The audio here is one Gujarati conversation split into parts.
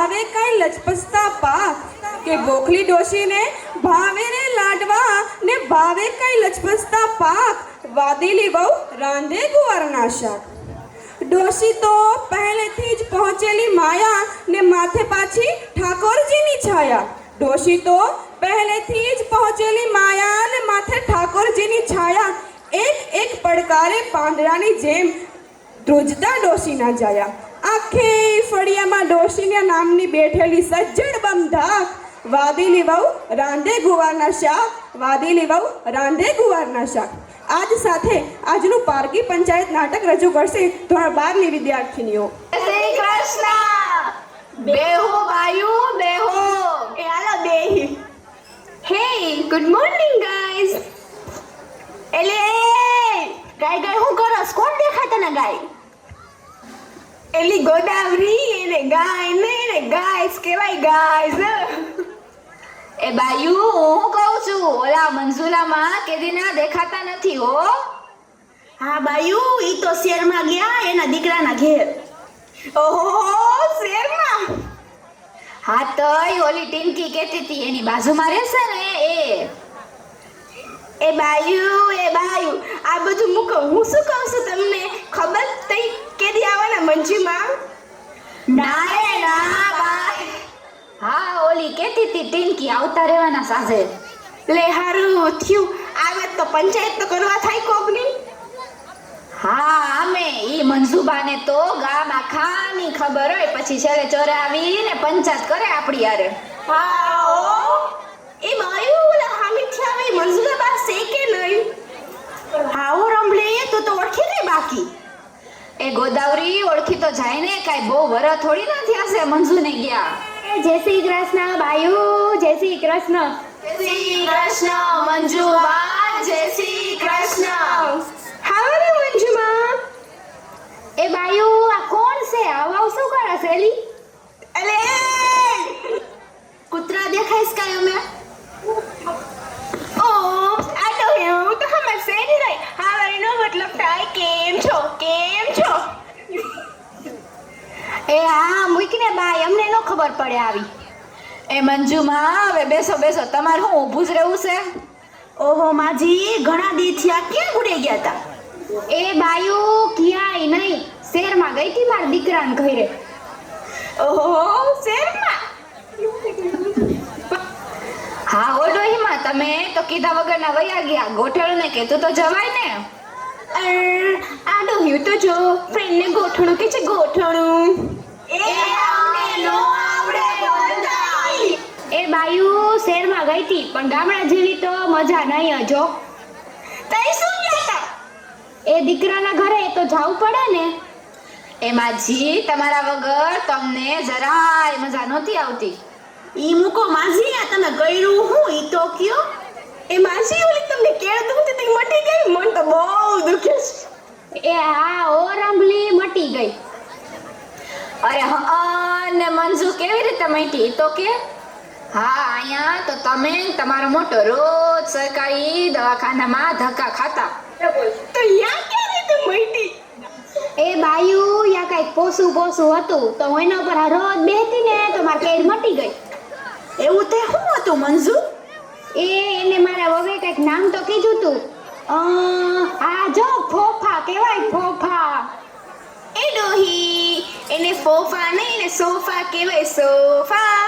ભાવે કઈ લચપસતા પાક કે ગોખલી ડોશીને ભાવે રે લાડવા ને ભાવે કઈ લચપસતા પાક વાદીલી વહુ રાંધે ગુવારના શાક ડોશી તો પહેલેથી જ પહોંચેલી માયા ને માથે પાછી ઠાકોરજીની છાયા ડોશી તો પહેલેથી જ પહોંચેલી માયા ને માથે ઠાકોરજીની છાયા એક એક પડકારે પાંદડાની જેમ ધ્રુજતા ડોશી ના જાયા આખે ફળિયામાં ડોશીના નામની બેઠેલી સજ્જડ બમધાક વાદીલી વહુ રાંધે ગુવારના શાક વાદીલી વહુ રાંધે ગુવારના શાક આજ સાથે આજનું પારકી પંચાયત નાટક રજૂ કરશે ધોરણ 12 ની વિદ્યાર્થીનીઓ. શ્રી કૃષ્ણ. બેહો બાયુ બેહો. એ હાલો બેહી. હે ગુડ મોર્નિંગ ગાઈઝ. એલે ગાય ગાય હું કરસ? કોણ દેખાય તને ગાય? એલી ગોદાવરી એને ગાય ને એને ગાઈસ કહેવાય ગાઈસ. એ બાયુ હું કહું છું ઓલા મંજુલામાં કેદીના દેખાતા નથી હો. હા બાયુ ઈ તો શેરમાં ગયા એના દીકરાના ઘેર. ઓહો શેરમાં. હા તો ઓલી ટીમકી કહેતી હતી એની બાજુમાં રહેશે ને એ બાયુ આ બધું મૂકો. હું શું કહું છું તમને ખબર? તઈ કેદી આવવાના મંજુમાં? ના રે ના બાય. હા ઓલી કહેતી હતી ટીમકી આવતા રહેવાના સાંજે. લે હારું થયું આવે તો પંચાયત તો કરવા થાય કોકની. હા અમે ઈ મંજુબાને તો ગામ આખાની ખબર હોય પછી છેલ્લે ચોરે આવીને પંચાયત કરે આપણી યારે. હા ઓ એ બાયુ ઓલા હામીથી આવે મંજુલા બા છે કે નહીં? હાઓ રંભલે તો ઓળખી લે બાકી. એ ગોદાવરી ઓળખી તો જાય ને કાઈ બહુ વરસ થોડી ના થયા છે મંજુને ગયા. જય શ્રી કૃષ્ણ બાયુ. જય શ્રી કૃષ્ણ. જય શ્રી કૃષ્ણ મંજુબા. જય શ્રી કૃષ્ણ. હાવે રે મંજુમાં. એ બાયુ આ કોણ છે? આવા શું કરે છે એલી? અલે કૂતરા દેખાઈસ કાય અમે? ઓ આ તો હું તો હમણાં સેડી રહી. હાવે નો મતલબ થાય કેમ છો કેમ છો? એ હા મૂકને બાય અમને નો ખબર પડે આવી. એ મંજુમાં હવે બેસો બેસો તમારે શું ઊભું જ રહેવું છે? ઓહો માજી ઘણા દી થયા ક્યાં ગુડે ગયા તા? એ બાયુ ક્યાંય નહીં શેરમાં ગઈ હતી મારા દીકરાને ઘરે. ઓહો શેરમાં? હા ઓડોહીમાં તમે તો કીધા વગરના વયા ગયા. ગોઠેલને કહેતું તો જવાય ને. આ ડોહ્યું તો જો ફ્રેન્ડને ગોઠણું કે છે ગોઠણું. એ અમને નો આવડે બોલતાઈ. એ બાયુ શેરમાં ગઈ હતી પણ ગામડા જેવી તો મજા નહીં હજો. તઈ શું ગયા એ દીકરાના ઘરે તો જવું પડે ને. એમાં જી તમારા વગર તમને જરાય મજા નહોતી આવતી. ઈ મૂકો માજી આ તમે કર્યું હું ઈ તો કયો. એ માજી ઓલી તમને કેળ દુખતી તી મટી ગઈ? મન તો બહુ દુખે છે. એ હા ઓ રંભલી મટી ગઈ. અરે હા ને મંજુ કેવી રીતે મટી તો કે? હા અહીંયા તો તમે તમારો મોટો રોજ સરકારી દવાખાનામાં ધક્કા ખાતા. તો યા ક્યાં રીતે મટી? એ બાયુ યા કઈક પોસું હતું તો હું એના ઉપર રોજ બેહતી ને તો મારી કેડ મટી ગઈ. એવું તે શું હતું મંજુ? એને મારા વવે કઈક નામ તો કીધું તું. આ જો ફોફા કહેવાય ફોફા. એ ડોહી એને ફોફા નહીં ને સોફા કહેવાય સોફા.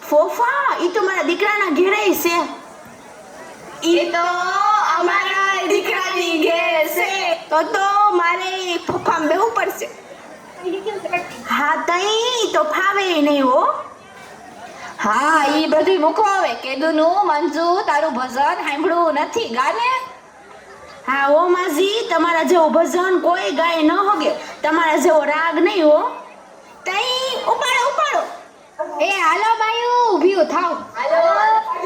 ફોફા ઈ તો મારા દીકરાના ઘેરે છે. ઈ તો અમારા દીકરાની ઘેર છે. તો મારે ફોફામાં બેહવું પડશે. હા તઈ તો ફાવે નહીં હો. હા ઈ બધું મૂકો હવે. કેદુનું મંજુ તારું ભજન સાંભળવું નથી ગાને. હા ઓ માજી તમારા જેવો ભજન કોઈ ગાય ન હોગે. તમારા જેવો રાગ નહીં હો. તઈ ઉપાડો. એ હાલો બાયુ ઊભી થાવ.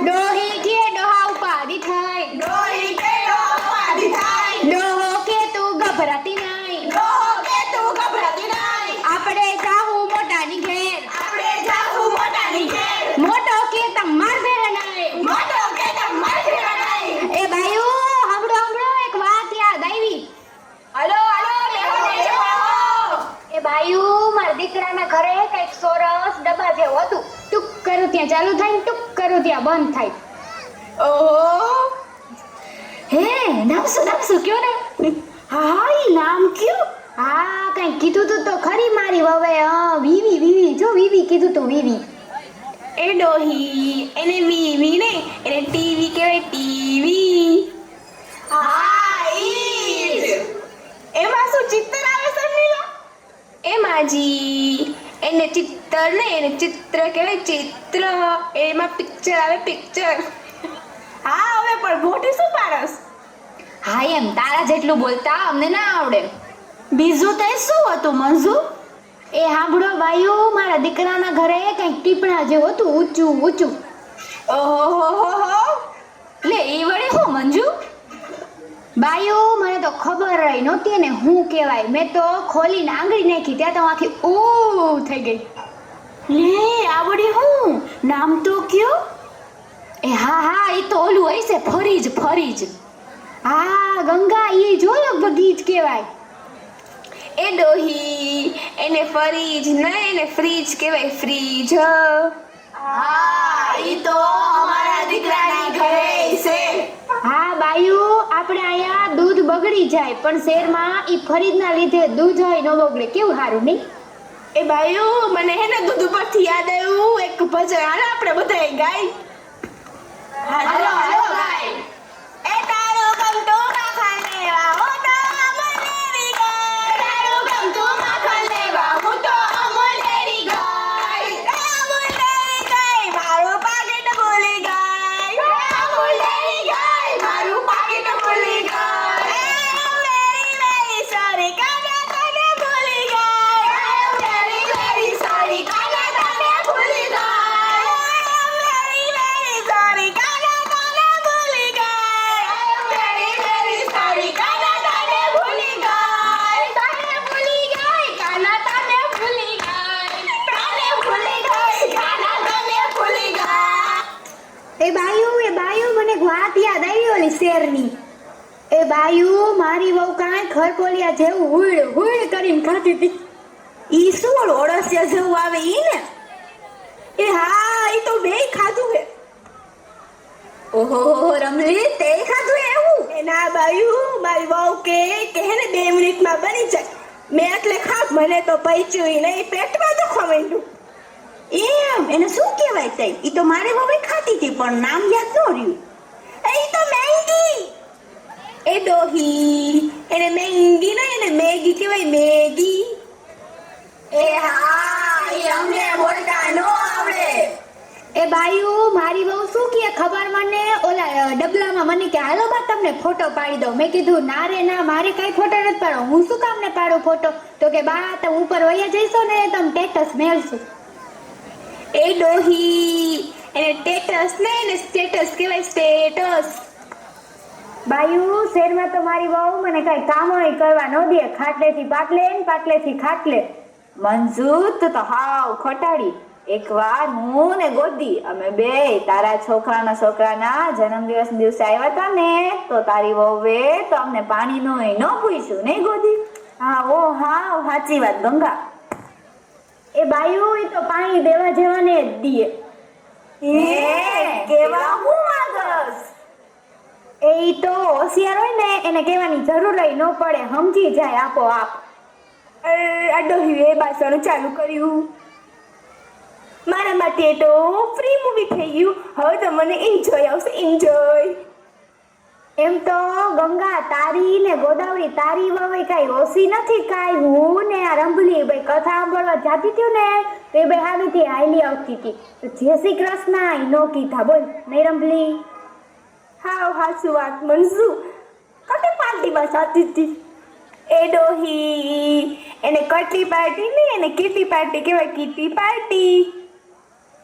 ડોહી કે ડોહા ઉપાડી થાય. ડોહી કે ડોહા ઉપાડી થાય. ડોહો કે તું ગભરાતી નહીં. ડોહો કે તું ગભરાતી નહીં. આપણે જાહું મોટાની ઘેર. આપણે જાહું મોટાની ઘેર. મોટો કે તમાર ભેરે નહીં. મોટો કે તમાર ભેરે નહીં. એ બાયુ હમણો એક વાત યાદ આવી. હાલો બેહો. એ બાયુ મારા દીકરાના ઘરે કઈ એક સોરસ ડબ્બા જેવું હતું. ટુક કરું ત્યાં ચાલુ થાય ને ટુક કરું ત્યાં બંધ થાય. ઓહો હે નામશું કયો ને. હા ઈ નામ કયું? હા કઈ કીધું તું તો ખરી મારી વવે. વીવી વીવી જો વીવી કીધું તું વીવી. એ ડોહી એને વીવી ને એને ટીવી કહેવાય ટીવી. હા ઈ જ. એમાં શું ચિત્ર આવે શર્મિલા? એમાં જી એને ચિત્ર ને એને ચિત્ર કહેવાય ચિત્ર. એમાં પિક્ચર આવે પિક્ચર. હા હવે પણ મોટી શું પાડસ? હા એમ તારા જેટલું બોલતા અમને ના આવડે. બીજું તે શું હતું મંજુ? એ હાંભળો બાયુ મારા દીકરાના ઘરે કંઈક ટીપણા જેવું હતું ઊંચું ઊંચું. ઓહો લે એ વડે હું મંજુ? બાયુ મને તો ખબર રહી નહોતી ને હું કહેવાય. મેં તો ખોલીને આંગળી નાખી ત્યાં તો આખી ઓ થઈ ગઈ. લે આવડી હું નામ તો કયો? એ હા એ તો ઓલું હશે ફરીજ. હા ગંગા ઈ જો લગભગ ઈ જ કહેવાય. એ ડોહી એને ફરીજ નહીં એને ફ્રીજ કહેવાય ફ્રીજ. હા ઈ તો અમારા દીકરાની ઘરે છે. હા બાયુ આપણે અહીંયા દૂધ બગડી જાય પણ શહેરમાં ઈ ફરીદના લીધે દૂધ હોય ન બગડે. કેવું સારું નહીં? એ બાયુ મને હે ને દૂધ ઉપરથી યાદ આવ્યું એક ભજન હાલો આપણે બધાય ગાય. હાલો ગાય. એ તારું ગમ તો માખણ લેવા હું તો અમૂલ ડેરી ગાય. તારું ગમ તો માખણ લેવા હું તો અમૂલ ડેરી ગાય. એ અમૂલ ડેરી ગાય મારું પાકીટ ભૂલી ગાય. એ અમૂલ ડેરી ગાય મારું પાકીટ ભૂલી ગાય. એ વેરી સોરી કાના તને ભૂલી ગાય. એ વેરી સોરી કાના તને ભૂલી ગાય. વેરી સોરી કાના તને ભૂલી ગાય. વેરી સોરી કાના તને ભૂલી ગાય. તને ભૂલી ગાય કાના તને ભૂલી ગાય. તને ભૂલી ગાય કાના તને ભૂલી ગાય. એ બાયુ મને એક વાત યાદ આવી ઓલી શેરની. એ બાયુ મારી વહુ કાંઈ ખરકોલિયા જેવું હુડ હુડ કરીને ખાતી હતી. ઈ શું ઓળસિયા જેવું આવે ઈ ને? એ હા ઈ તો બેય ખાધું હે. ઓહો રમલી તે ખાધું એવું? એ ના બાયુ મારી વહુ કે હે ને 2 મિનિટમાં બની જાય. મેં એટલે ખાધ મને તો પૈચ્યું ઈ નહીં પેટમાં દુખવા માંડ્યું. એમ એને શું કહેવાય તઈ? ઈ તો મારે હવે ખાતી હતી પણ નામ યાદ ન રહ્યું. ઈ તો મેંગી. એ ડોહી એને મેંગી નહીં એને મેગી કહેવાય મેગી. એ હા ઈ અમને બોલતા નો આવડે. એ બાયુ મારી વહુ શું કહે ખબર મને ઓલા ડબલામાં મને કે હાલો બા તમને ફોટો પાડી દઉં. મેં કીધું ના રે ના મારે કઈ ફોટો નથી પાડો. હું શું કામ ને પાડું ફોટો? તો કે બા તમે ઉપર વયા જઈશો ને તમે સ્ટેટસ મેળશો. એ ડોહી એને ટેટસ ને એને સ્ટેટસ કહેવાય સ્ટેટસ. બાયુ શહેરમાં તો મારી વહુ મને કઈ કામ કરવા ન દે. ખાટલેથી પાટલે ને પાટલેથી ખાટલે. મંજુ તું તો હાવ ખોટાડી. એકવાર હું ને ગોદી અમે બે તારા છોકરાના જન્મદિવસ દિવસે આવ્યા હતા ને તો તારી વહુએ તો અમને પાણીનું ન પૂછ્યું નહીં ગોદી? હા ઓ હા સાચી વાત ગંગા. એ બાયુ એ તો પાણી દેવા જવાને જ દીએ. કેવા હું માંગસ? એ ઈ તો હોશિયાર હોય ને એને કહેવાની જરૂર ન પડે સમજી જાય આપોઆપ. આ ડોહી એ બાસણ ચાલુ કર્યું. મારા માટે તો ફ્રી મૂવી થઈ ગયું. હવે તો મને એન્જોય આવશે એન્જોય. એમ તો ગંગા તારી ને ગોદાવરી તારી વવે કઈ ઓછી નથી કાંઈ. હું ને આ રંભલી ભાઈ કથા સાંભળવા જાતી હતી ને તો એ ભાઈ હાવીથી હાલી આવતી હતી તો જય શ્રી કૃષ્ણ નો કીધા બોલ નહીં રંભલી? હાવ હાસુ વાત મંજુ કટે પાર્ટીમાં સાથી હતી. એ ડોહી એને કટલી પાર્ટી ને એને કીટી પાર્ટી કહેવાય કીટી પાર્ટી.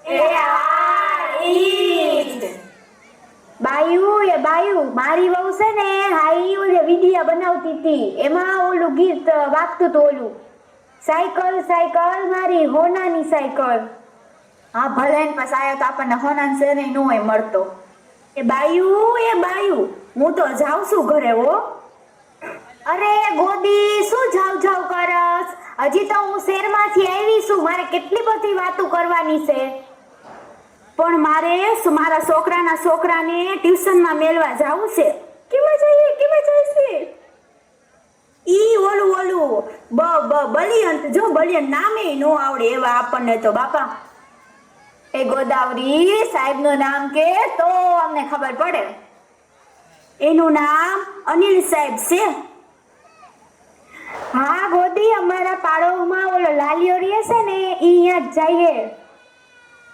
એ આ ઈ બાયુ મારી વહુ છે ને હાઈ ઓલે વિડિયા બનાવતી હતી એમાં ઓલું ગીત વાગતું હતું ઓલું સાયકલ સાયકલ મારી હોનાની સાયકલ. હા ભલે ને પછી આવ્યો તો આપણને હોનાન શેરે નો હોય મળતો. એ બાયુ હું તો જાઉં છું ઘરે હો. અરે ગોદી શું જાવ જાવ કરસ? હજી તો હું શહેરમાંથી આવી છું, મારે કેટલી બધી વાતો કરવાની છે. પણ મારે મારા છોકરાને ટ્યુશનમાં મેળવા જાવું છે. કેમાં જઈએ? ઈ ઓલું બલિયંત, જો બલિયંત નામે નો આવડે એવા આપણને તો બાપા. એ ગોદાવરી સાહેબનું નામ કે તો અમને ખબર પડે. એનું નામ અનિલ સાહેબ છે. હા ગોદી, અમારા પાડોમાં ઓલો લાલિયો રહે છે ને, ઈ અહીંયા જ જઈએ.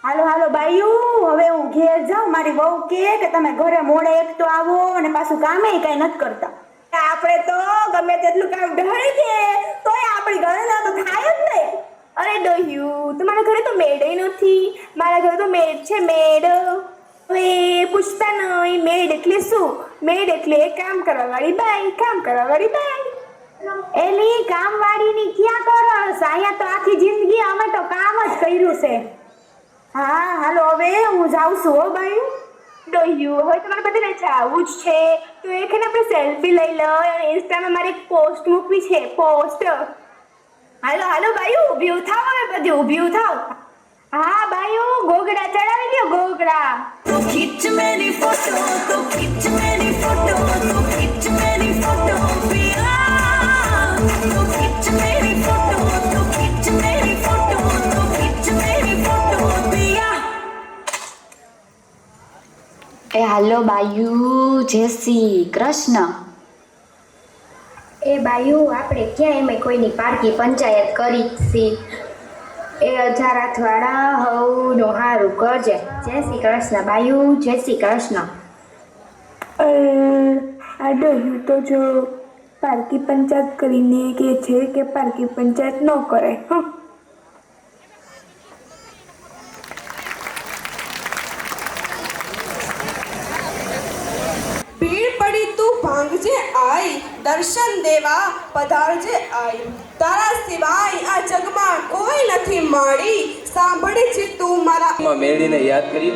હાલો બાયું, હવે હું ઘેર જાઉં. મારી વહુ કે તમે ઘરે મોડે એક તો આવો અને પાછું કામે કઈ નથી કરતા. આપણે તો ગમે તેટલું કામ ઢળી દે તોય આપણી ઘરે તો થાય જ નહીં. અરે ડોહ્યું, તમારા ઘરે તો મેડ નથી. મારા ઘરે તો મેડ છે, મેડ. હવે પૂછતા નહીં મેડ એટલે શું? મેડ એટલે કામ કરવા વાળી બાઈ, કામ કરવા વાળી બાઈ. એલી કામવાળીની ક્યાં કરસ? અહીંયા તો આખી જિંદગી અમે તો કામ જ કર્યું છે. હા હાલો, હવે હું જાઉં છું હો બાઈ. ડોહ્યું, હવે તમારે બધાને જાવું જ છે તો એક આપણે સેલ્ફી લઈ લો અને ઇન્સ્ટામાં મારે એક પોસ્ટ મૂકવી છે, પોસ્ટ. હાલો બાયું, ઊભી થાવ. હવે બધી ઊભી થાવ. હા બાયું, ગોગડા ચડાવી લ્યો, ગોગડા. तो खींच मेरी फोटो, तो खींच मेरी फोटो, तो खींच मेरी फोटो पिया, तो खींच मेरी फोटो, तो खींच मेरी फोटो, तो खींच मेरी फोटो पिया. એ હાલો બાયુ, જય શ્રી કૃષ્ણ. એ બાયું, આપણે ક્યાં એમાં કોઈની પારકી પંચાયત કરી છે? એ 1000 હાથવાળા હવનું હારું કરજે. જય શ્રી કૃષ્ણ બાયું, જય શ્રી કૃષ્ણ. આ ડોહ્યું તો જો પારકી પંચાયત કરીને કે છે કે પારકી પંચાયત ન કરે. ભીડ પડી તું ભાંગજે આઈ, દર્શન દેવા પધારજે આઈ. તારા સિવાય આ જગમાં કોઈ નથી માડી, સાંભળી છે તું મારા મેળીને યાદ કરી.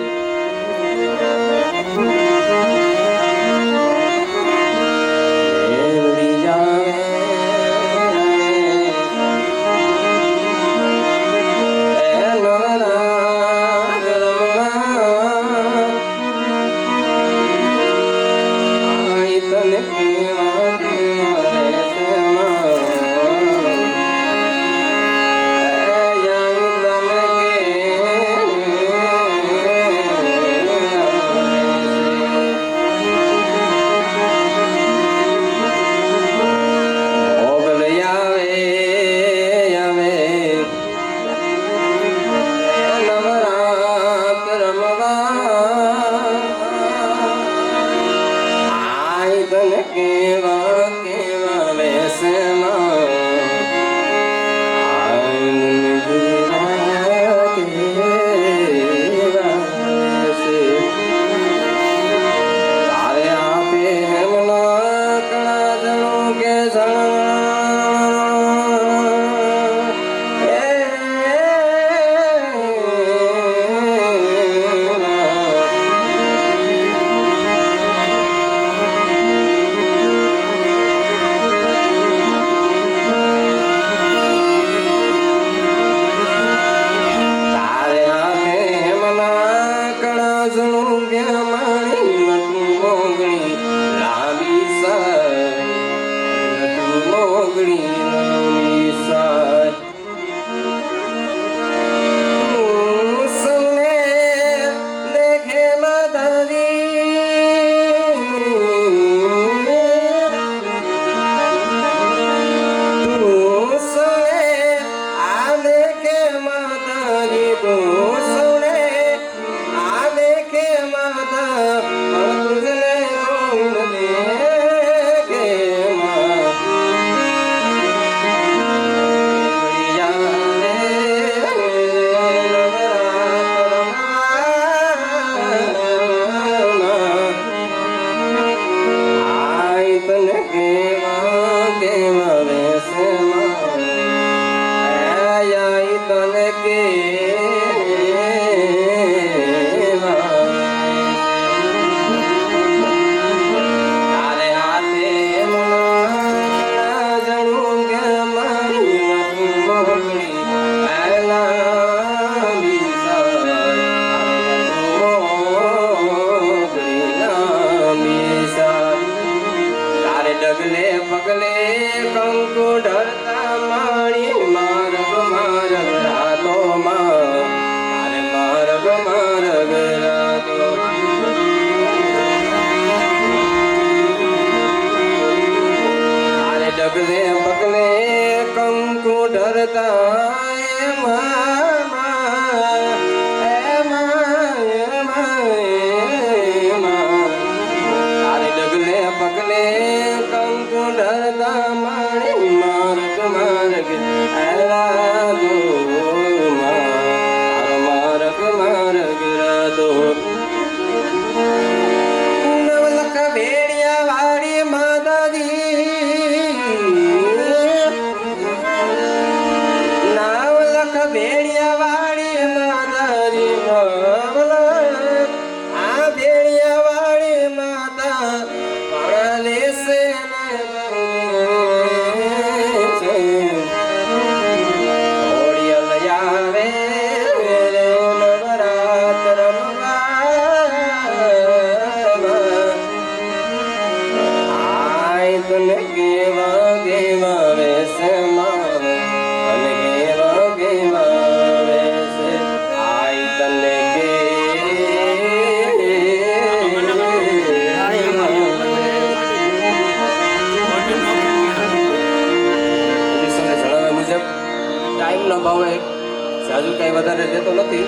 કંઈ વધારે લેતો નથી,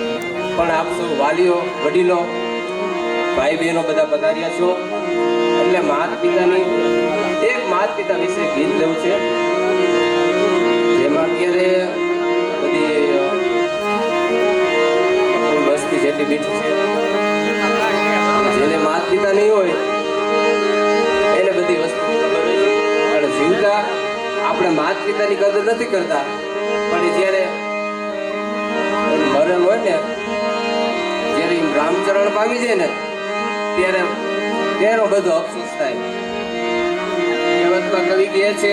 પણ આપ સૌ વાલીઓ, વડીલો, ભાઈ બહેનો બધા પધાર્યા છો એટલે માતા પિતાની એક માતા પિતા વિશે ગીત લેવું છે, જેમાં અત્યારે બધી વસ્તી જેટલી બેઠી છે, જેને માતા પિતા નહીં હોય એને બધી વસ્તુ ખબર હોય છે. અને જીવતા આપણે માતા પિતાની કદર નથી કરતા, પણ જ્યારે મરણ હોય ને, જ્યારે રામચરણ પામી જાય ને ત્યારે તેનો બધો અફસોસ થાય. કહેવતમાં કવિ કહે છે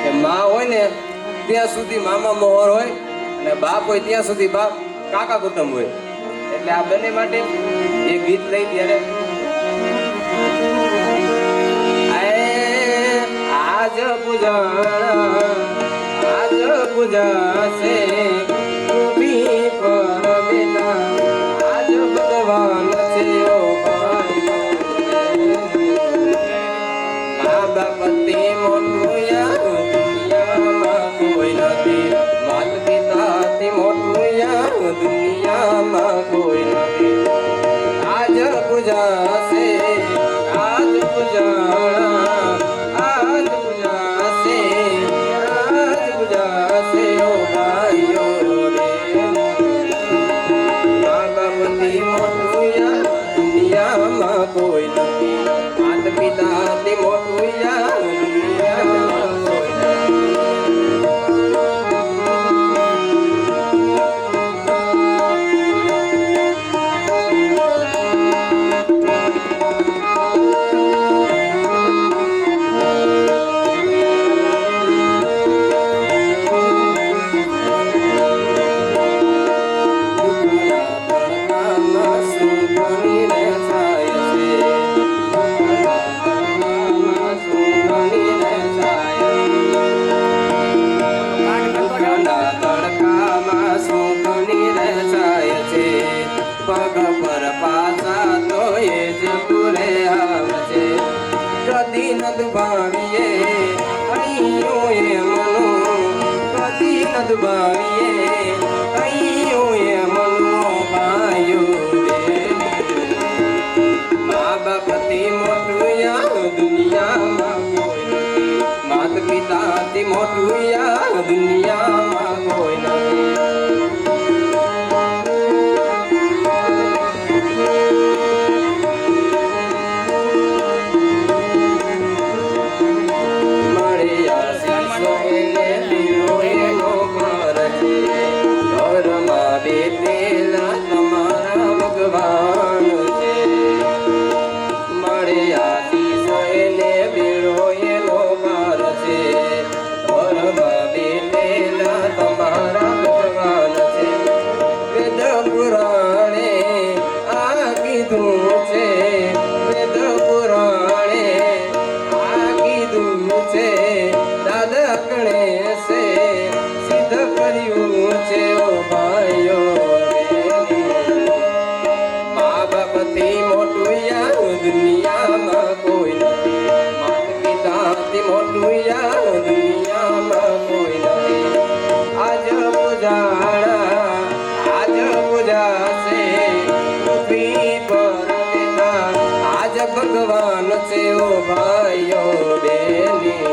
કે માં હોય ને ત્યાં સુધી મામા મોહર હોય અને બાપ હોય ત્યાં સુધી બાપ કાકા કુટુંબ હોય. એટલે આ બંને માટે એક ગીત લઈ ત્યારે આજ પૂજાશે ભૂમિ પર બેટા, આજ ભગવાન છે ઓ મા બાપતિ મોટું યાર દુનિયામાં કોઈ નથી, માત પિતાથી મોટું યાર દુનિયામાં કોઈ નથી. આજ પૂજાશે આજ પૂજાશે ઓ ભાઈઓ રે, મા બાપથી મોટું યાર દુનિયામાં કોઈ નથી, માત પિતાથી મોટું યાર દુનિયામાં કોઈ નથી. પગ પર પાછા તો એ જ પૂરે આવજે, કદી ન દુભાવીએ અહીંયો એ મનો, કદી ન દુભાવીએ અહીંયો એ મનો ભાઈઓ રે. મા બાપથી મોટું યાર દુનિયામાં કોઈ નથી, માત પિતાથી મોટું યાર દુનિયામાં કોઈ નથી. ઘરમાં બેઠેલા તમારા ભગવાન છે, મળે આશીષો એને બેડો એનો ભાર છે. ઘરમાં બેઠેલા તમારા ભગવાન છે, વેદ પુરાણે આ કીધું છે, વેદ પુરાણે આ કીધું છે, દાદા કણે છે સિદ્ધ કર્યું છે ઓ ભાઈઓ રે. મા બાપથી મોટું યાર દુનિયામાં કોઈ નથી, માત પિતાથી મોટું યાર દુનિયામાં કોઈ નથી. આજ પૂજાશે પૃથ્વી પર બેટા, આજ ભગવાન છે ઓ ભાઈઓ બેની.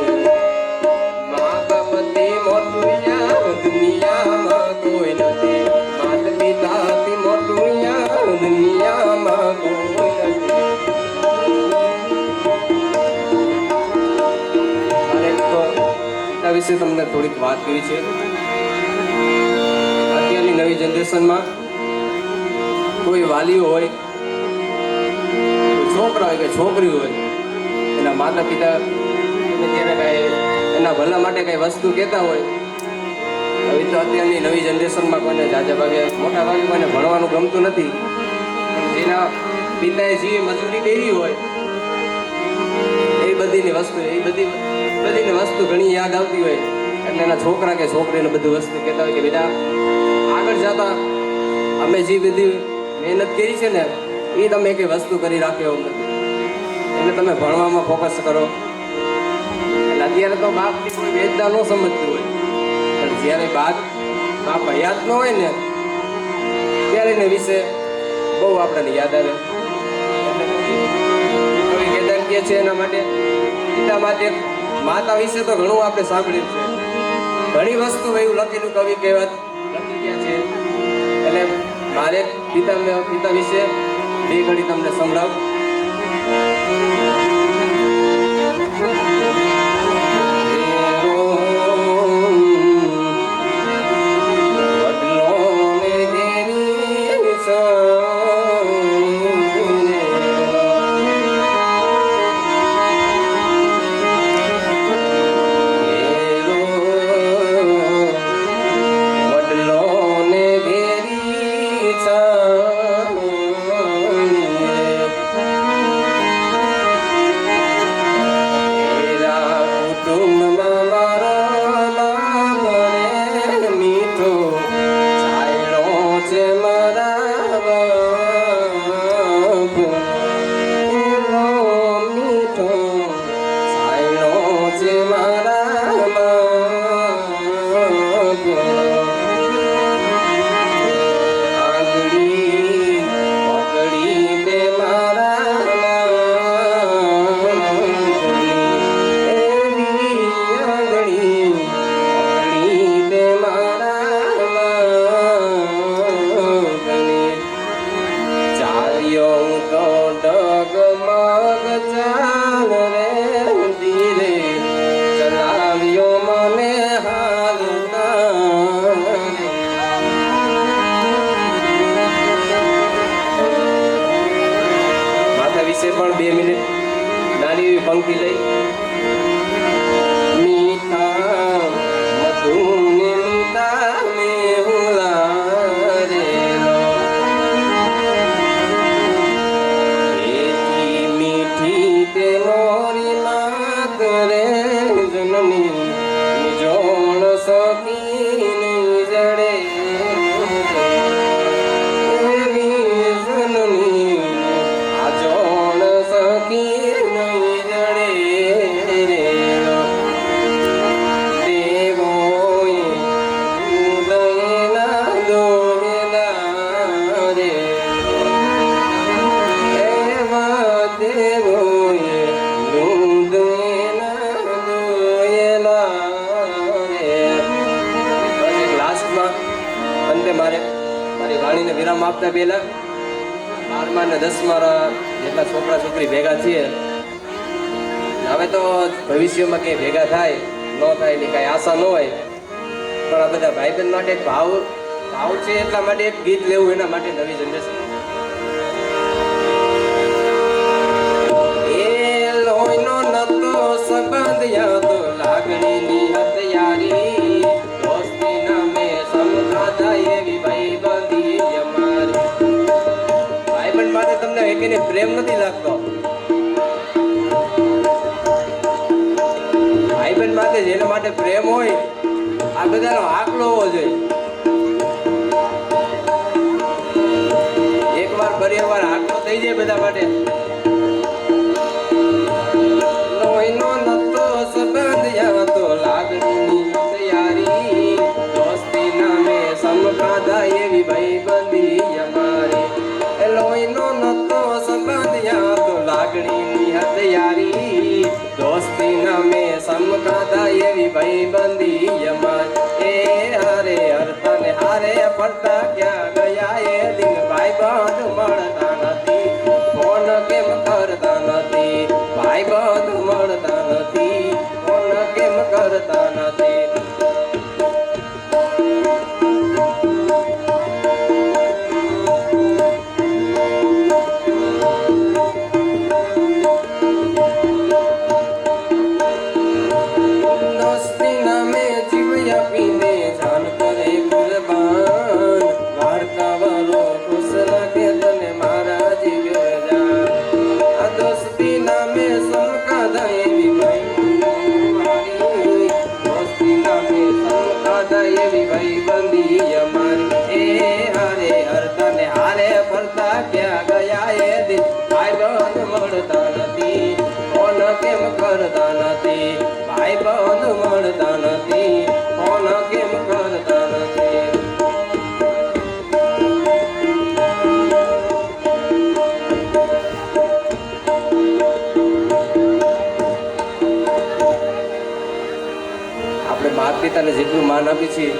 મા બાપથી મોટું યાર દુનિયામાં કોઈ નથી, માત પિતાથી મોટું યાર દુનિયામાં કોઈ નથી. અને એના વિશે તમને થોડીક વાત કરી છે. અત્યારની નવી જનરેશનમાં કોઈ વાલીઓ હોય, છોકરા હોય કે છોકરી હોય, એના માતા પિતા જ્યારે કાંઈ એના ભલા માટે કંઈ વસ્તુ કહેતા હોય, હવે તો અત્યારની નવી જનરેશનમાં કોઈને જાજા ભાગે મોટા ભાગે કોઈને ભણવાનું ગમતું નથી. જેના પિતાએ જે મજૂરી કરી હોય એ બધીની વસ્તુ ઘણી યાદ આવતી હોય, એટલે એના છોકરા કે છોકરીને બધી વસ્તુ કહેતા હોય કે બેટા આગળ જતા અમે જે બધી મહેનત કરી છે ને એ તમે કંઈ વસ્તુ કરી રાખે એવું નથી, એટલે તમે ભણવામાં ફોકસ કરો. એટલે અત્યારે તો બાપની કોઈ વેદના ન સમજતું હોય, પણ જ્યારે બાપ હયાત ન હોય ને ત્યારે એને વિશે બહુ આપણને યાદ આવે. કવિ કેદાર કહે છે એના માટે પિતા માટે માતા વિશે તો ઘણું આપણે સાંભળ્યું છે, ઘણી વસ્તુ એવું લખેલું કવિ કહેવત લખી ગયા છે. એટલે મારે પિતા વિશે બે ઘડી તમને સંભળાવું. પણ 2 મિનિટ નાની એવી પંક્તિ લઈ. મીઠા મધુને મીઠા મેહુલારેલો, એથી મીઠી તે મોરી માત રે જનની નિજોણ સખી નહીં જડે, એવી જનની આજોણ સખી નહીં જડે રે. દેવોએ ઉદયના દોહેલા રે, એવા દેવોએ ઉદયના દોહેલા રે. બસ એક લાસ્ટમાં અંતે મારી વાણીને વિરામ આપતા પહેલા 12મા અને 10મા જેટલા છોકરા છોકરી ભેગા છીએ, હવે તો ભવિષ્યમાં કંઈ ભેગા થાય ન થાય એની કાંઈ આશા ન હોય, પણ આ બધા ભાઈબંધ માટે એક ભાવ છે, એટલા માટે એક ગીત લેવું એના માટે નવી જનરેશન. એ લોહીનો નતો સંબંધ યાદો લાગણીની હથિયારી, દોસ્તી નામે સમજાતા એવી ભાઈબંધી અમારી. ભાઈબંધ માટે તમને એકને પ્રેમ નથી લાગતો, ભાઈબંધ માટે જેના માટે પ્રેમ હોય આ બધાનો આકલો હોવો જોઈએ. એકવાર પરિવાર આકલો થઈ જાય બધા માટે. લોહીનો નતો સંબંધ યાતો લાગણીની તૈયારી, દોસ્તી નામે સમકાદા એવી ભાઈબંધી અમારી. લોહીનો નતો સંબંધ યાતો લાગણીની હથિયારી, દોસ્તી નામે સમકાદા એવી ભાઈબંધી અમારી. એ હારે હરતા ને હારે ફરતા ક્યાં ગયા એ દિન ભાઈબંધ મળતા નથી, ફોન કેમ કરતા નથી, ભાઈબંધ મળતા નથી, ફોન કેમ કરતા નથી. દોસ્તી નામે જીવ આપીને જાન કરે કુરબાન, વાર્તા વાળો ખુશ લાગે તને માર પિતાને જેટલું માન આપીએ છીએ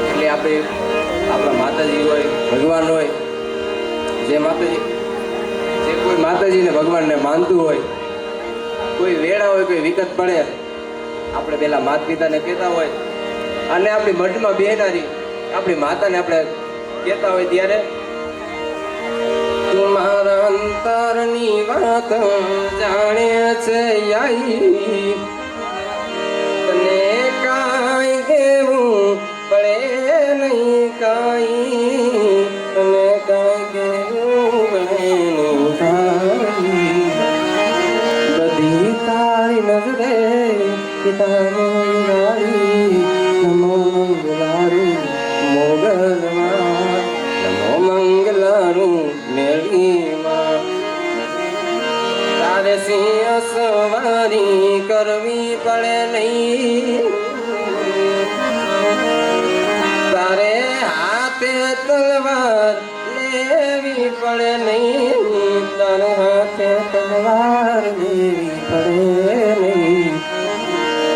એટલે આપણે આપણા માતાજી હોય ભગવાન હોય જે કોઈ માતાજીને ભગવાનને માનતું હોય, કોઈ વેળા હોય, કોઈ વિકત પડે, આપણે પહેલાં માતા પિતાને કહેતા હોય અને આપણી મઢમાં બેહનારી આપણી માતાને આપણે કહેતા હોય ત્યારે તું મારા અંતરની વાત જાણે છે આઈ, તને કાંઈ કેવું પડે નહીં કાંઈ, તને કાંઈ કેવું પડે નહીં કાંઈ, બધી તારી નજરે પિતાની નારી, નમો મંગલારું મોગલમાં, નમો મંગલારું મેળીમાં, તારે સિંહ સવારી કરવી પડે નહીં, તારે હાથે તલવાર લેવી પડે નહીં, તારે હાથે તલવાર લેવી પડે નહીં,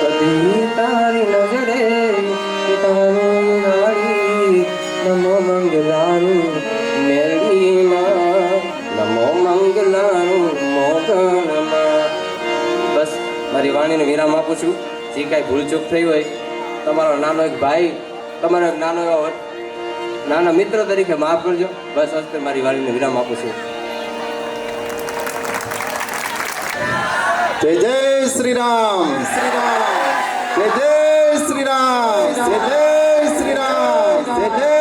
બધી તારી નજરે તારી નારી, નમો મંગલારું મેળીમાં, નમો મંગલારું મોગલમાં. બસ મારી વાણીને વિરામ આપું છું. જે કાંઈ ભૂલચૂક થઈ હોય, તમારો નાનો એક ભાઈ, તમારો એક નાના મિત્ર તરીકે માફ કરજો. બસ હસ્તે મારી વાણીને વિરામ આપું છું. જય જય શ્રી રામ, શ્રી રામ, જય જય શ્રી રામ, જય જય શ્રી રામ, જય જય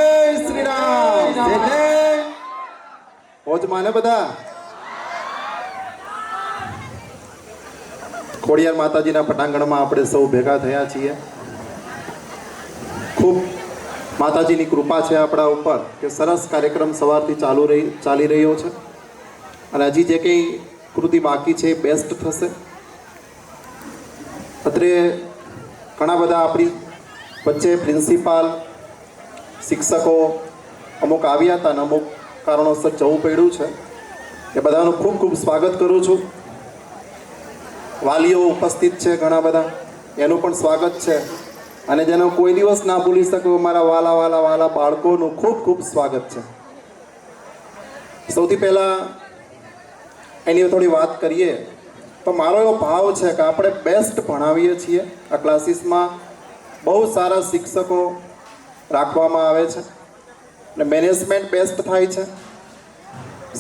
શ્રી રામ, જય જય. પહોંચમાં ને બધા ખોડિયાર માતાજીના પટાંગણમાં આપણે સૌ ભેગા થયા છીએ. ખૂબ માતાજીની કૃપા છે આપણા ઉપર કે સરસ કાર્યક્રમ સવારથી ચાલી રહ્યો છે અને હજી જે કંઈ કૃતિ બાકી છે એ બેસ્ટ થશે. અત્રે ઘણા બધા આપણી વચ્ચે પ્રિન્સિપાલ, શિક્ષકો અમુક આવ્યા હતા અને અમુક કારણોસર જવું પડ્યું છે. એ બધાનું ખૂબ ખૂબ સ્વાગત કરું છું. વાલીઓ ઉપસ્થિત છે ઘણા બધા, એનું પણ સ્વાગત છે. અને જેનો કોઈ દિવસ ના ભૂલી શકું મારા વાલા બાળકોનું ખૂબ ખૂબ સ્વાગત છે. સૌથી પહેલાં એની થોડી વાત કરીએ તો મારો એવો ભાવ છે કે આપણે બેસ્ટ ભણાવીએ છીએ. આ ક્લાસીસમાં બહુ સારા શિક્ષકો રાખવામાં આવે છે અને મેનેજમેન્ટ બેસ્ટ થાય છે.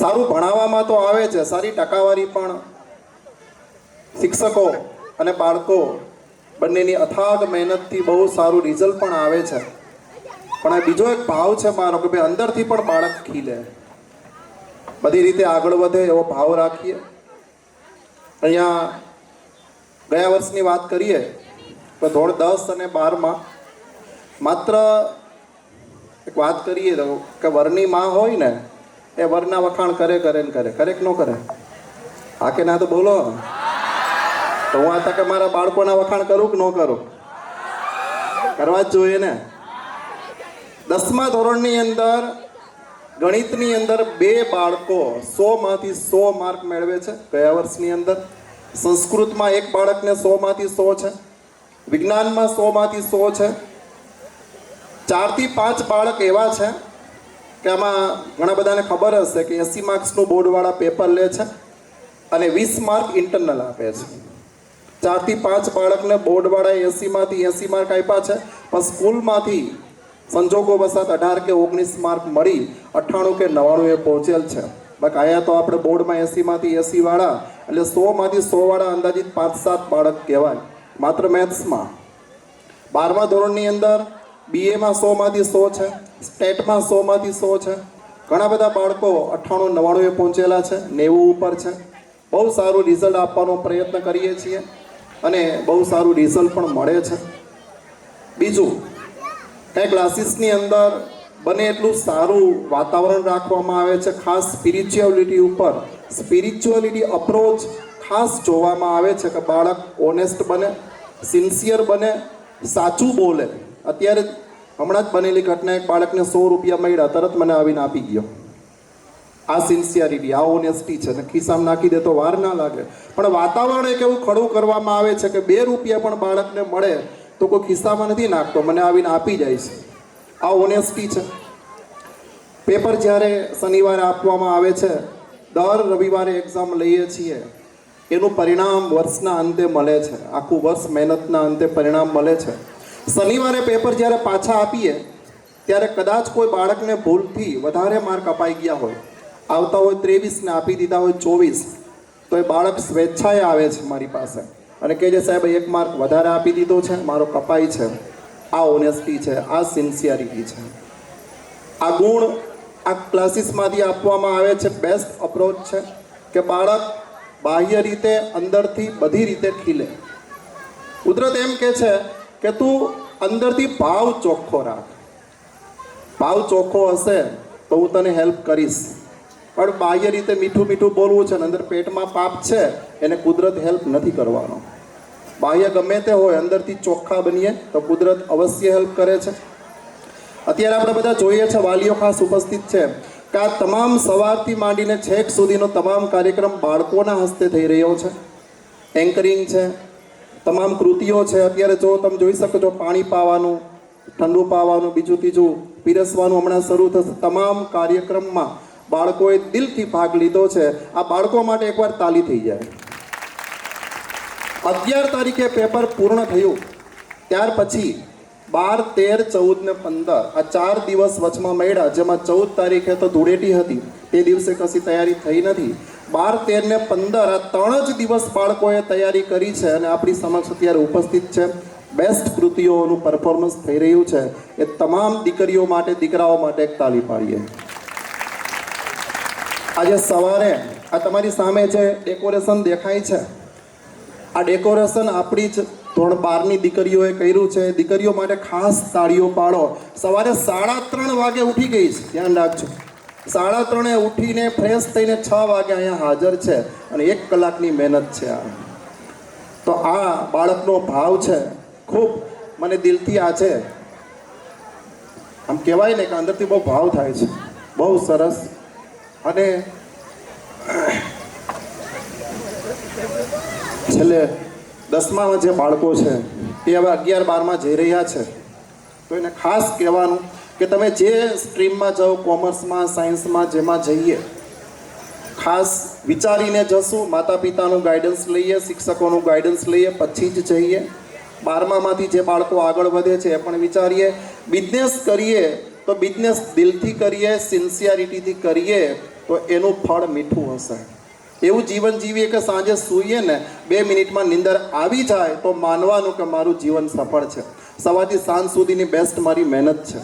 સારું ભણાવવામાં તો આવે છે, સારી ટકાવારી પણ શિક્ષકો અને બાળકો બંનેની અથાગ મહેનતથી બહુ સારું રિઝલ્ટ પણ આવે છે. પણ આ બીજો એક ભાવ છે મારો કે ભાઈ અંદરથી પણ બાળક ખીલે, બધી રીતે આગળ વધે એવો ભાવ રાખીએ. અહીંયા ગયા વર્ષની વાત કરીએ તો ધોરણ 10 અને 12માં માત્ર એક વાત કરીએ તો કે વરની માં હોય ને એ વરના વખાણ કરે કે ન કરે? હા કે ના તો બોલો. તો હું આ તકે મારા બાળકોના વખાણ કરું કે ન કરું? કરવા જ જોઈએ ને. 10મા ધોરણની અંદર ગણિતની અંદર 2 બાળકો 100માંથી 100 માર્ક મેળવે છે ગયા વર્ષની અંદર. સંસ્કૃતમાં એક બાળકને 100માંથી 100 છે, વિજ્ઞાનમાં 100માંથી 100 છે. 4 થી 5 બાળક એવા છે કે આમાં ઘણા બધાને ખબર હશે કે 80 માર્ક્સનું બોર્ડવાળા પેપર લે છે અને 20 માર્ક ઇન્ટરનલ આપે છે. 4 થી 5 બાળકને બોર્ડવાળાએ 80માંથી 80 માર્ક આપ્યા છે, પણ સ્કૂલમાંથી સંજોગો વસાત 18 કે 19 માર્ક મળી 98 કે 99 એ પહોંચેલ છે. બાકી અહીંયા તો આપણે બોર્ડમાં 80માંથી 80 વાળા એટલે 100માંથી 100 વાળા અંદાજિત 5-7 બાળક કહેવાય માત્ર મેથ્સમાં. 12મા ધોરણની અંદર BAમાં 100માંથી 100 છે, સ્ટેટમાં 100માંથી 100 છે. ઘણા બધા બાળકો 98-99 એ પહોંચેલા છે, 90 ઉપર છે. બહુ સારું રિઝલ્ટ આપવાનો પ્રયત્ન કરીએ છીએ અને બહુ સારું રિઝલ્ટ પણ મળે છે. બીજું કંઈ ક્લાસીસની અંદર બને એટલું સારું વાતાવરણ રાખવામાં આવે છે. ખાસ સ્પિરિચ્યુઅલિટી ઉપર, સ્પિરિચ્યુઅલિટી અપ્રોચ ખાસ જોવામાં આવે છે કે બાળક ઓનેસ્ટ બને, સિન્સિયર બને, સાચું બોલે. અત્યારે હમણાં જ બનેલી ઘટના, એક બાળકને 100 રૂપિયા મળ્યા, તરત મને આવીને આપી ગયો. આ સિન્સિયરિટી, આ ઓનેસ્ટી છે ને ખિસ્સામાં નાખી દે તો વાર ના લાગે. પણ વાતાવરણ એક એવું ખડું કરવામાં આવે છે કે 2 રૂપિયા પણ બાળકને મળે તો કોઈ ખિસ્સામાં નથી નાખતો, મને આવીને આપી જાય છે. આ ઓનેસ્ટી છે. પેપર જ્યારે શનિવારે આપવામાં આવે છે, દર રવિવારે એક્ઝામ લઈએ છીએ, એનું પરિણામ વર્ષના અંતે મળે છે. આખું વર્ષ મહેનતના અંતે પરિણામ મળે છે. શનિવારે પેપર જ્યારે પાછા આપીએ ત્યારે કદાચ કોઈ બાળકને ભૂલથી વધારે માર્ક અપાઈ ગયા હોય, આવતા હોય 23 ને આપી દીધા હોય 24, તો એ બાળક સ્વેચ્છાએ આવે છે મારી પાસે અને કહે છે સાહેબ 1 માર્ક વધારે આપી દીધો છે, મારો કપાઈ છે. આ ઓનેસ્ટી છે, આ સિન્સિયરિટી છે. આ ગુણ આ ક્લાસીસમાંથી આપવામાં આવે છે. બેસ્ટ અપ્રોચ છે કે બાળક બાહ્ય રીતે અંદરથી બધી રીતે ખીલે. કુદરત એમ કહે છે કે તું અંદરથી ભાવ ચોખ્ખો રાખ. ભાવ ચોખ્ખો હશે તો હું તને હેલ્પ કરીશ. પણ બાહ્ય રીતે મીઠું મીઠું બોલવું છે ને અંદર પેટમાં પાપ છે, એને કુદરત હેલ્પ નથી કરવાનો. બાહ્ય ગમે તે હોય, અંદરથી ચોખ્ખા બનીએ તો કુદરત અવશ્ય હેલ્પ કરે છે. અત્યારે આપણે બધા જોઈએ છે, વાલીઓ ખાસ ઉપસ્થિત છે કે આ તમામ સવારથી માંડીને છેક સુધીનો તમામ કાર્યક્રમ બાળકોના હસ્તે થઈ રહ્યો છે. એન્કરિંગ છે, તમામ કૃતિઓ છે. અત્યારે જો તમે જોઈ શકો છો, પાણી પાવાનું, ઠંડુ પાવાનું, બીજું ત્રીજું પીરસવાનું હમણાં શરૂ થશે. તમામ કાર્યક્રમમાં બાળકોએ દિલથી ભાગ લીધો છે. આ બાળકો માટે એકવાર તાલી થઈ જાય. 11 તારીખે પેપર પૂર્ણ થયું, ત્યાર પછી 12, 13, 14 ને 15 આ 4 દિવસ વચમાં મળ્યા, જેમાં 14 તારીખે તો ધૂળેટી હતી, તે દિવસે કશી તૈયારી થઈ નથી. 12, 13 ને 15 આ 3 જ દિવસ બાળકોએ તૈયારી કરી છે અને આપણી સમક્ષ અત્યારે ઉપસ્થિત છે. બેસ્ટ કૃતિઓનું પરફોર્મન્સ થઈ રહ્યું છે. એ તમામ દીકરીઓ માટે, દીકરાઓ માટે એક તાલી પાડીએ. આજે સવારે આ તમારી સામે જે ડેકોરેશન દેખાય છે, આ ડેકોરેશન આપણી જ ધોરણ 12ની દીકરીઓએ કર્યું છે. દીકરીઓ માટે ખાસ તાળીઓ પાડો. સવારે 3:30 વાગે ઉઠી ગઈ છે, ધ્યાન રાખજો. 3:30 ઉઠીને ફ્રેશ થઈને 6 વાગે અહીંયા હાજર છે અને 1 કલાકની મહેનત છે આ. તો આ બાળકનો ભાવ છે, ખૂબ મને દિલથી આ છે, આમ કહેવાય ને કે અંદરથી બહુ ભાવ થાય છે. બહુ સરસ. અને છેલ્લે 10મામાં જે બાળકો છે એ હવે 11, 12માં જઈ રહ્યા છે, તો એને ખાસ કહેવાનું કે તમે જે સ્ટ્રીમમાં જાઓ, કોમર્સમાં, સાયન્સમાં, જેમાં જઈએ, ખાસ વિચારીને જશું. માતા પિતાનું ગાઈડન્સ લઈએ, શિક્ષકોનું ગાઈડન્સ લઈએ, પછી જ જઈએ. 12મામાંથી જે બાળકો આગળ વધે છે એ પણ વિચારીએ. બિઝનેસ કરીએ તો બિઝનેસ દિલથી કરીએ, સિન્સિયરિટીથી કરીએ તો એનું ફળ મીઠું હશે. એવું જીવન જીવીએ કે સાંજે સૂઈએ ને 2 મિનિટમાં નીંદર આવી જાય તો માનવાનું કે મારું જીવન સફળ છે. સવારથી સાંજ સુધીની બેસ્ટ મારી મહેનત છે,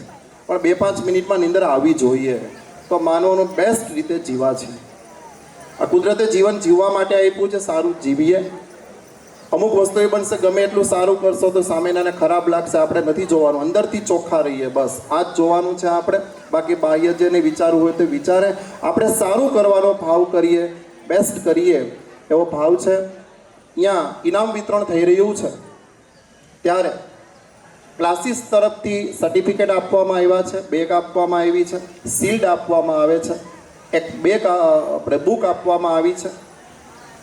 પણ 2-5 મિનિટમાં નીંદર આવી જોઈએ તો માનવાનું બેસ્ટ રીતે જીવા છે. આ કુદરતે જીવન જીવવા માટે આપ્યું છે, સારું જીવીએ. અમુક વસ્તુ એ બનશે, ગમે એટલું સારું કરશો તો સામેનાને ખરાબ લાગશે, આપણે નથી જોવાનું. અંદરથી ચોખ્ખા રહીએ, બસ આ જ જોવાનું છે આપણે. બાકી બાહ્ય જેને વિચારવું હોય તો વિચારે. આપણે સારું કરવાનો ભાવ કરીએ, બેસ્ટ કરીએ એવો ભાવ છે. અહીંયા ઇનામ વિતરણ થઈ રહ્યું છે, ત્યારે ક્લાસીસ તરફથી સર્ટિફિકેટ આપવામાં આવ્યા છે, બેગ આપવામાં આવી છે, શિલ્ડ આપવામાં આવે છે, એક બેગ આપણે બુક આપવામાં આવી છે.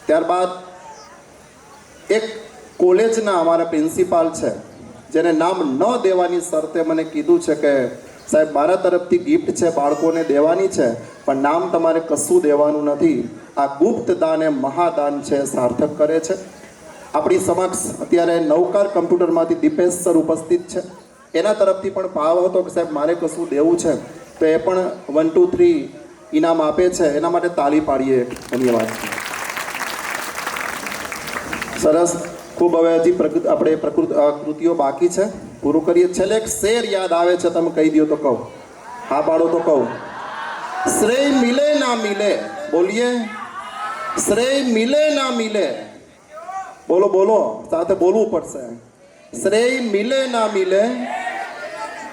ત્યારબાદ એક કોલેજના અમારા પ્રિન્સિપાલ છે, જેને નામ ન દેવાની શરતે મને કીધું છે કે સાહેબ મારા તરફથી ગિફ્ટ છે, બાળકોને દેવાની છે, પણ નામ તમારે કશું દેવાનું નથી. આ ગુપ્ત દાન એ મહાદાન છે, સાર્થક કરે છે. આપણી સમક્ષ અત્યારે નવકાર કમ્પ્યુટરમાંથી દીપેશ સર ઉપસ્થિત છે. એના તરફથી પણ ભાવ હતો કે સાહેબ મારે કશું દેવું છે, તો એ પણ 1, 2, 3 ઇનામ આપે છે. એના માટે તાળી પાડીએ. ધન્યવાદ. સરસ. ખૂબ હવે હજી આપણે કૃતિઓ બાકી છે, પૂરું કરીએ. છેલ્લે એક શેર યાદ આવે છે, તમે કહી દો તો કહું. હા પાડો તો કહું. શ્રેય મિલે ના મિલે, બોલીએ. શ્રેય મિલે ના મિલે, બોલો બોલો, સાથે બોલવું પડશે. શ્રેય મિલે ના મિલે,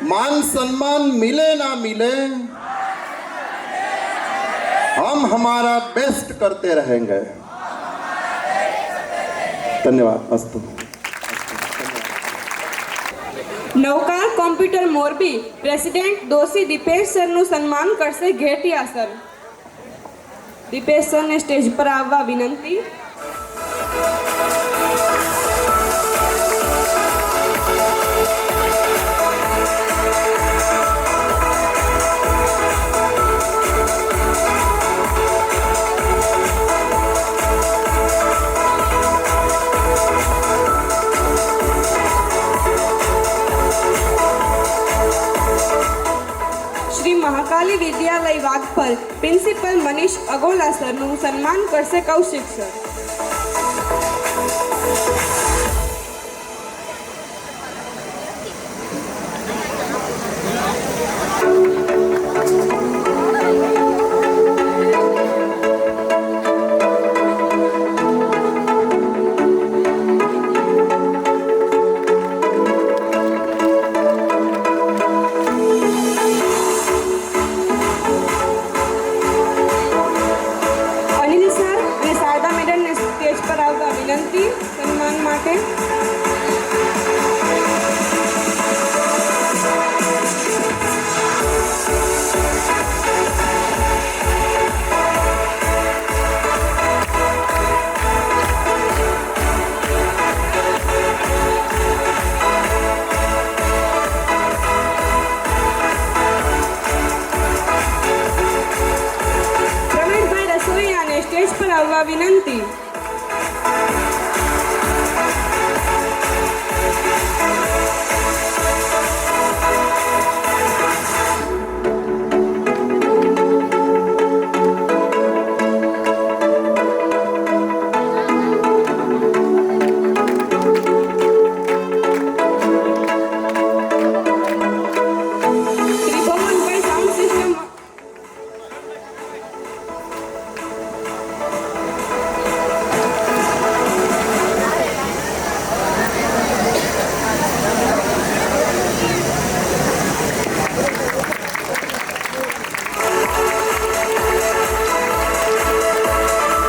मान सम्मान मिले ना मिले, हम हमारा बेस्ट करते रहेंगे. धन्यवाद. अस्तु. નવકાર કોમ્પ્યુટર મોરબી પ્રેસિડેન્ટ દોશી દીપેશ સરનું સન્માન કરશે ઘેટિયા સર. દીપેશ સરને સ્ટેજ પર આવવા વિનંતી. શ્રી મહાકાલી વિદ્યાલય વાઘપર પ્રિન્સિપલ મનીષ અગોલા સરનું સન્માન કરશે કૌશિક સર. અનિલ સર અને શારદા મેડમને સ્ટેજ પર આવવા વિનંતી સન્માન માટે. પ્રવીણભાઈ રસોઈયાને સ્ટેજ પર આવવા વિનંતી. Tribhuvanbhai sound system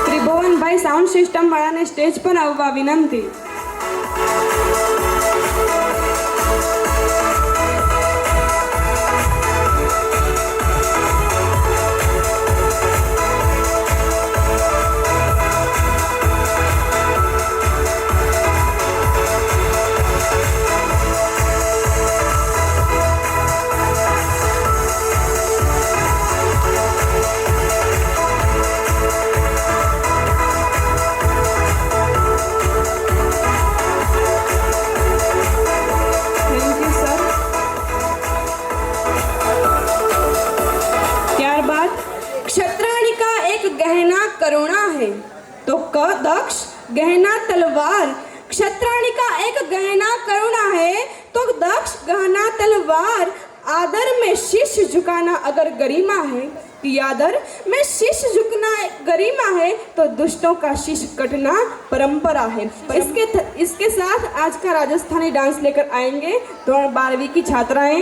Tribhuvanbhai sound system વાળાને સ્ટેજ પર આવવા વિનંતી. Thank you sir. ત્યારબાદ क्षत्राणिका एक गहना करुणा है तो क दक्ष गहना तलवार. क्षत्राणिका एक गहना करुणा है तो दक्ष गहना तलवार. आदर में शीश झुकाना अगर गरिमा है यादर में शीश झुकना गरिमा है तो दुष्टों का शीश कटना परंपरा है. इसके साथ आज का राजस्थानी डांस लेकर आएंगे धोरण 12वीं की छात्राएं.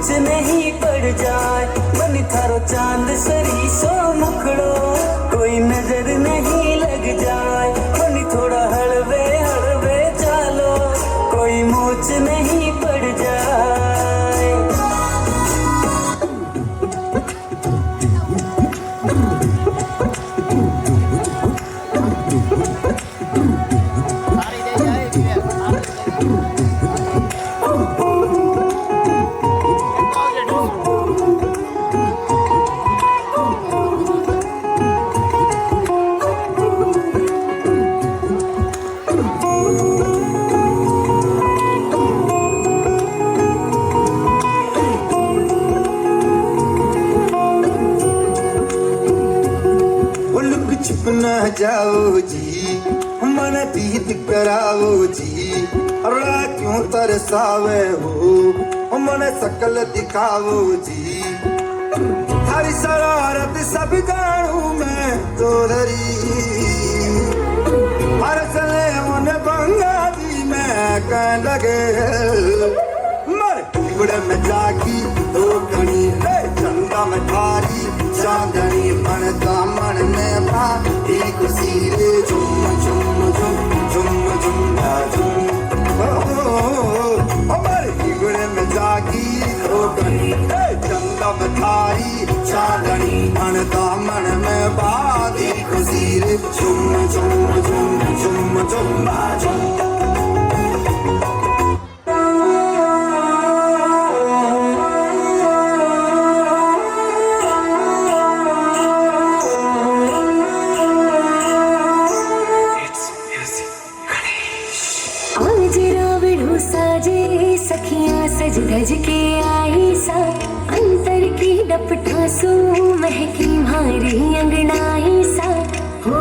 मोच नहीं पड़ जाए मन थारो चांद सरी सो मुखड़ो कोई नजर नहीं लग जाए मन थोड़ा हड़वे हड़वे चालो कोई मोच नहीं पड़ जाए लुक छुप न जाओ जी मन प्रीत कराओ जी रा क्यों तरसावे हो मन सकल दिखाओ जी हरी शरारत सब गाड़ू में तो धरी हर सले मन बंगा दी मैं कह लगे मर गुड़ में जागी दो कणी चंदा में थारी चांदनी मन दामन में भा एक सीरे झुम झुम झुम झुम झुम झुम हमारे गुड़ में जागी दो कणी चंदा में थारी चांदनी मन दामन में भा एक सीरे झुम झुम झुम झुम झुम झुम आज रावणु साजे सखियां सज धज के आई सा अंतर की डपटा सो महकी मारी अंगनाई सा हो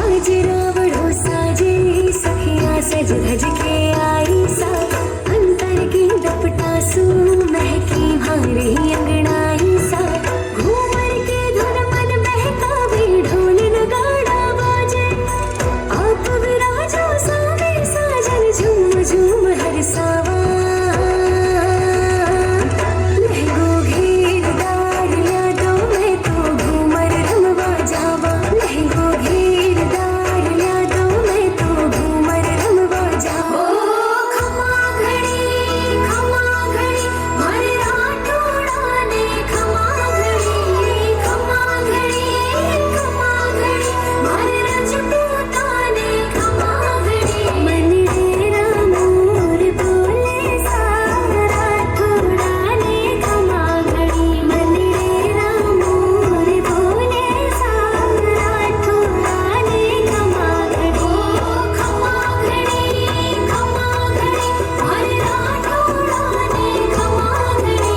आज रावणु साजे सखियां सज धज के आई सा अंतर की डपटा सो महकी मारी अंगनाई सा घूमर के धुन मन बहकावे ढोल नगाड़ा बाजे आप विराजो सावे साजन झूम झूम हर सावा लहंगो घेरदार यादों में तो घूमर रमवा जावा लहंगो घेरदार यादों में तो घूमर रमवा जावा खमा घड़ी मारे राठौड़ा ने खमा घड़ी मारे रजपूता ने खमा घड़ी मन डेरा मोर बोले सा राठौड़ा ने खमा घड़ी मन डेरा मोर बोले सा राठौड़ा ने खमा घड़ी खमा घड़ी मारे राठौड़ा ने खमा घड़ी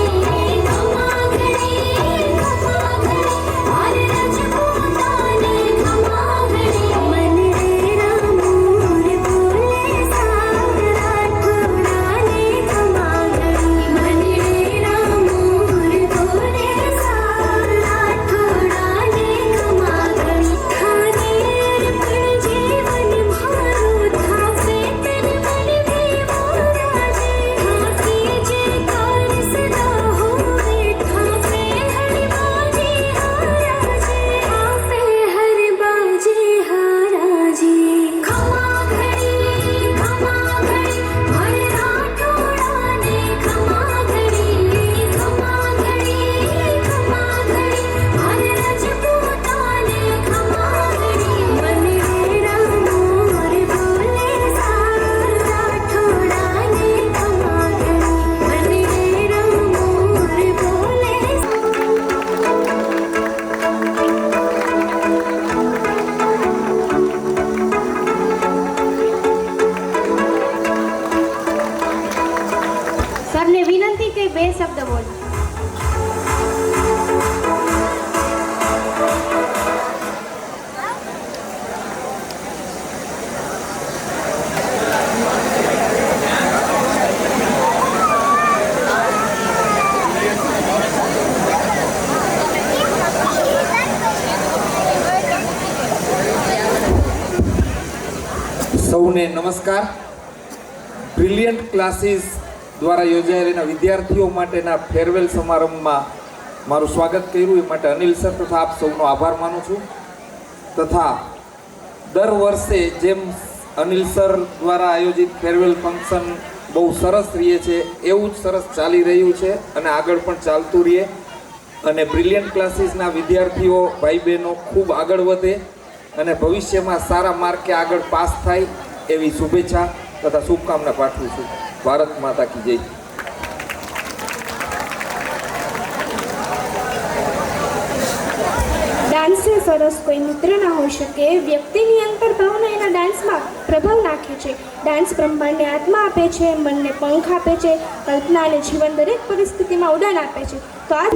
मारे रजपूता ने खमा घड़ी मन डेरा मोर बोले सा राठौड़ा ने खमा घड़ी मन डेरा मोर बोले सा राठौड़ा ने खमा घड़ी थाने अर्पण जीवन मारो थासे तन मन भी मोराजे थाके जयकार सदा होवे थापे हर बाजे हाराजे थापे हर बाजे हाराजे खमा घड़ी मारे राठौड़ा ने खमा घड़ी मारे रजपूता ने खमा घड़ी मन डेरा मोर बोले सा राठौड़ा ने खमा घड़ी मन डेरा मोर बोले સરને વિનંતી કે બે શબ્દ બોલો. સૌને નમસ્કાર. બ્રિલિયન્ટ ક્લાસીસ દ્વારા યોજાયેલા વિદ્યાર્થીઓ માટેના ફેરવેલ સમારંભમાં મારું સ્વાગત કર્યું એ માટે અનિલ સર તથા આપ સૌનો આભાર માનું છું. તથા દર વર્ષે જેમ અનિલ સર દ્વારા આયોજિત ફેરવેલ ફંક્શન બહુ સરસ રહે છે એવું જ સરસ ચાલી રહ્યું છે અને આગળ પણ ચાલતું રહે અને બ્રિલિયન્ટ ક્લાસીસના વિદ્યાર્થીઓ ભાઈ બહેનો ખૂબ આગળ વધે અને ભવિષ્યમાં સારા માર્કે આગળ પાસ થાય એવી શુભેચ્છા તથા શુભકામના પાઠવું છું. ભારત માતા કી જય. ડાન્સ એ સરસ કોઈ મિત્ર ના હોઈ શકે. વ્યક્તિની અંતર્ભાવના એના ડાન્સમાં પ્રભાવ નાખે છે. ડાન્સ બ્રહ્માંડને આત્મા આપે છે, મનને પંખ આપે છે, કલ્પના અને જીવન દરેક પરિસ્થિતિમાં ઉડાન આપે છે. તો આ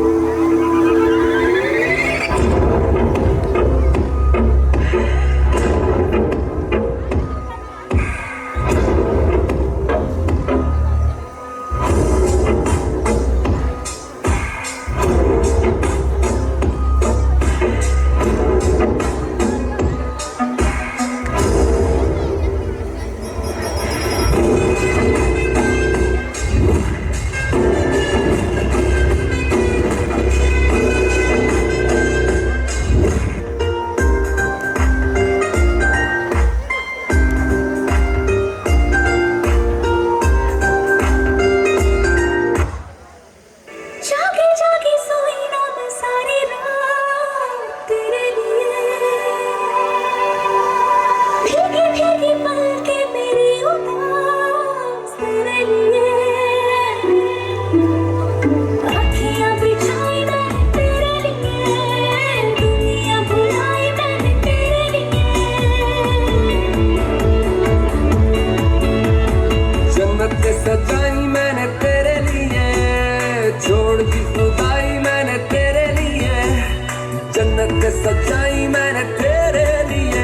सच्चाई मैंने तेरे लिए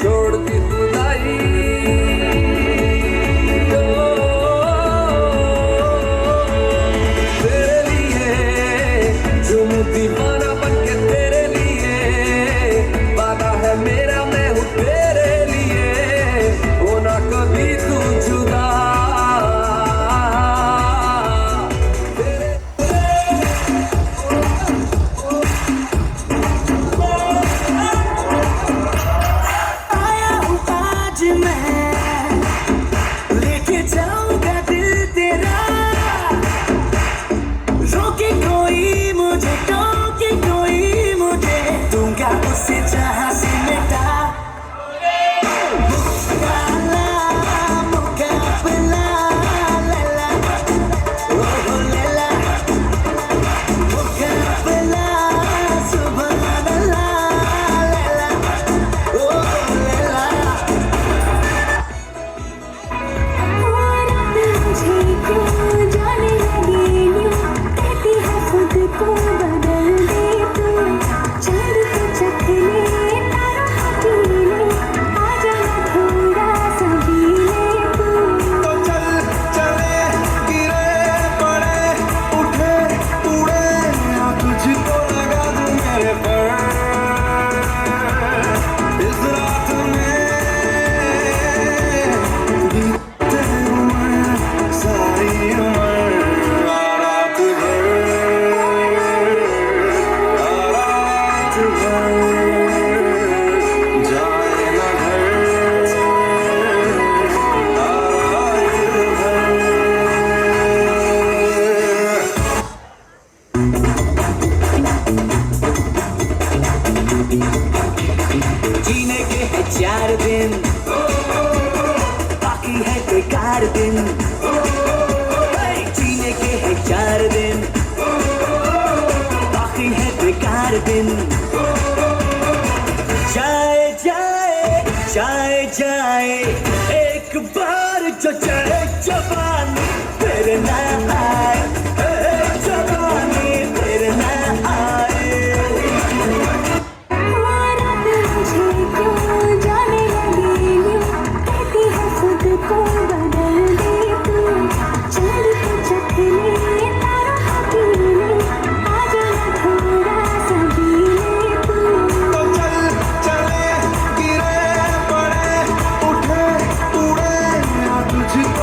छोड़ दी खुदाई तेरे लिए झूम दीवाना बन के तेरे लिए वादा है मेरा मैं हूँ तेरे लिए होना कभी तू जुदा जीने के है 4 दिन बाकी है बेकार दिन जीने के है 4 दिन बाकी है बेकार दिन जाए जाए जाए जाए एक बार जो चढ़े जवानी फिर ना आए जवानी फिर ना आए तुझको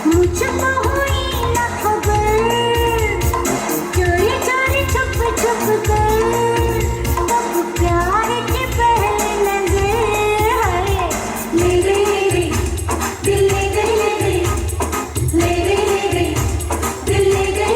मुझको हुई न खबर, चोरी चोरी छुप छुप कर, तब प्यार के पहले नजर है। ले गई दिल ले गई, ले गई दिल ले गई।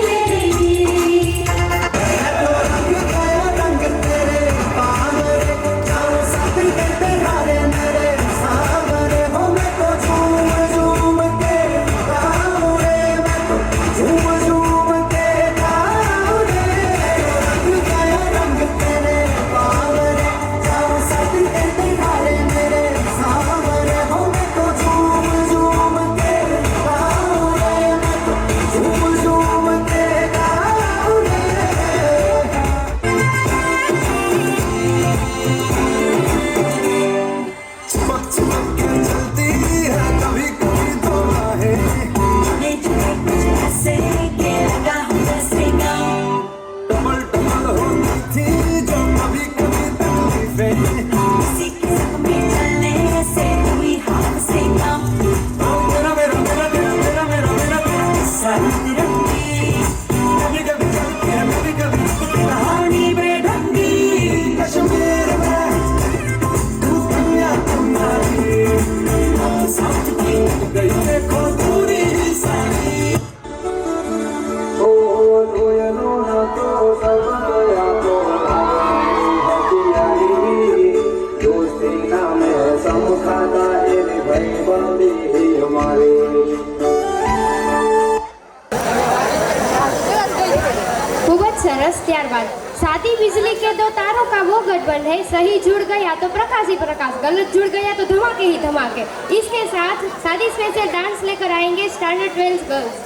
सरस त्यारबाद शादी बिजली के दो तारों का वो गठबंधन है, सही जुड़ गया तो प्रकाश ही प्रकाश, गलत जुड़ गया तो धमाके ही धमाके। इसके साथ शादी स्पेशल डांस लेकर आएंगे स्टैंडर्ड 12 गर्ल्स।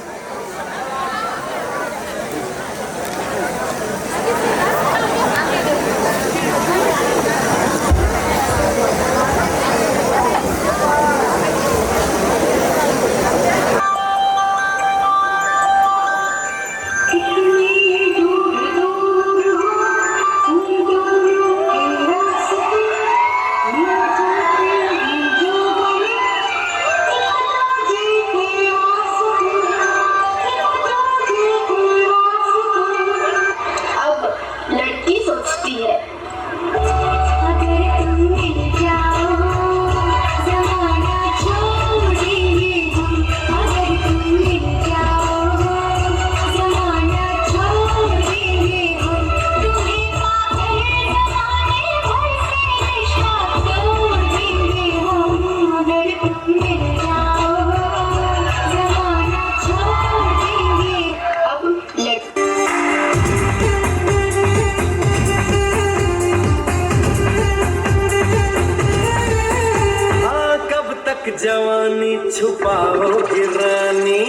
जवानी छुपाओगी रानी,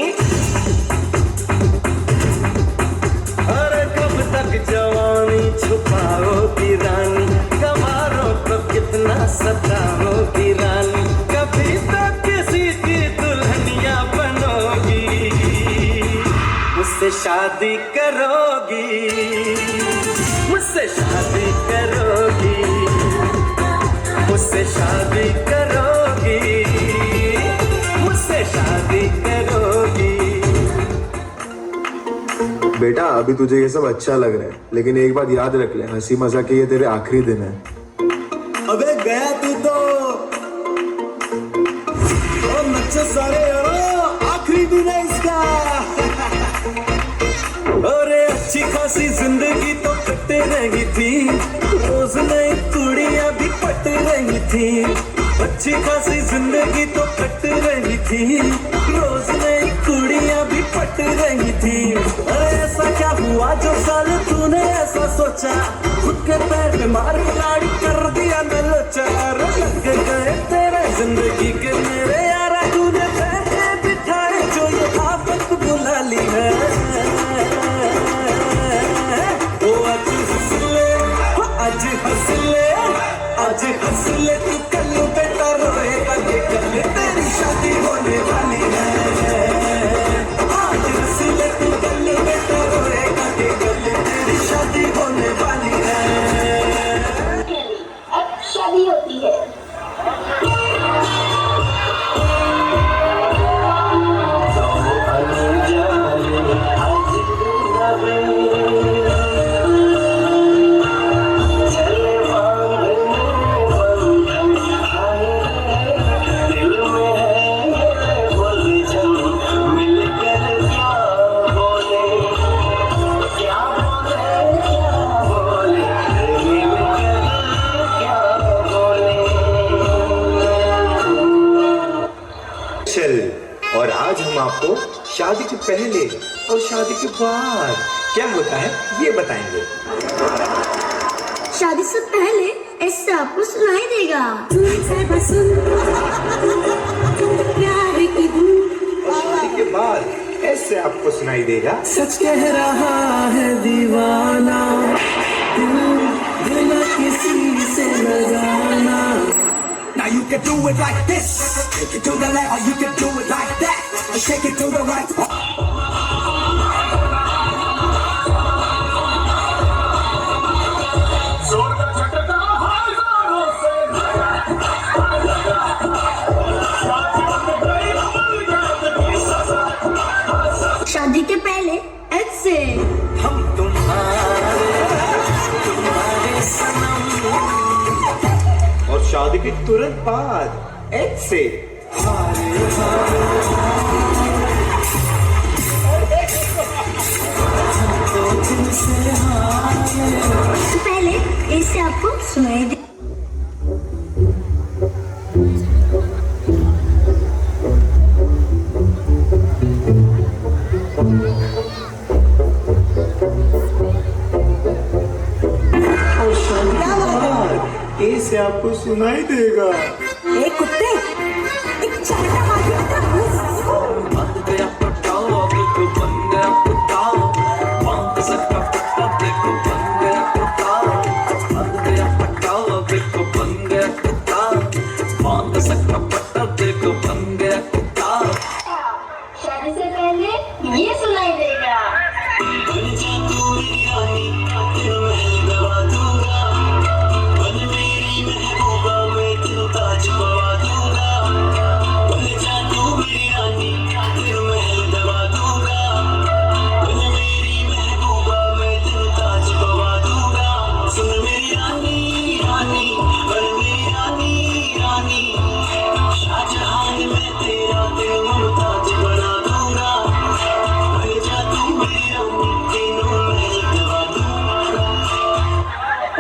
अरे कब तक जवानी छुपाओगी रानी, कमारो तो कितना सताओगी रानी, कभी तक किसी की दुल्हनिया बनोगी, मुझसे शादी करोगी, मुझसे शादी करोगी, मुझसे शादी करोगी, मुझसे शादी करोगी। बेटा अभी तुझे ये सब अच्छा लग रहा है, लेकिन एक बात याद रख ले, हंसी मजाक के ये तेरे आखिरी दिन है। अबे गया तू तो नक्शे सारे यारो, आखिरी दिन है इसका। अरे अच्छी खासी जिंदगी तो कट रही थी, रोज नई कुड़ियां भी पट रही थी, अच्छी खासी जिंदगी तो कट रही थी, रोज नई कुड़ियां भी पट रही थी। अरे ऐसा क्या हुआ जो साल तूने ऐसा सोचा, खुद के पैर पे मार खिलाड़ी कर दिया न लोचा, लग गए तेरे जिंदगी के मेरे यारा, तूने बैठे बिठाए जो ये आफत बुला ली है। आज हंस ले, आज हंस ले तू, कल बेटा रोएगा कि कल तेरी शादी होने वाली है। आज हंस ले तू, कल बेटा रोएगा कि कल तेरी शादी होने वाली है। आज हम आपको शादी के पहले और शादी के बाद क्या होता है ये बताएंगे। शादी से पहले ऐसे आपको सुनाई देगा। और शादी के बाद ऐसे आपको सुनाई देगा। सच कह रहा है दीवाना, दिल किसी से लगाना। Now you can do it like this, take it to the left, or you can do it like that, and shake it to the right. शादी के पहले ऐसे हम तुम्हारे सनम, और शादी के तुरंत बाद ऐसे पहले ऐसे आपको सुनाई दे। ऐसे आपको सुनाई देगा। एक कुत्ते एक चाटा मार बंद गया पटाओ, देखो बंद गया पटाओ, बांध सकता पट्टा, देखो बंद गया पटाओ, बंद गया पटाओ, देखो बंद गया पटाओ, बांध सकता पट्टा, देखो बंद गया पटाओ। शादी से पहले ये सुनाई देगा।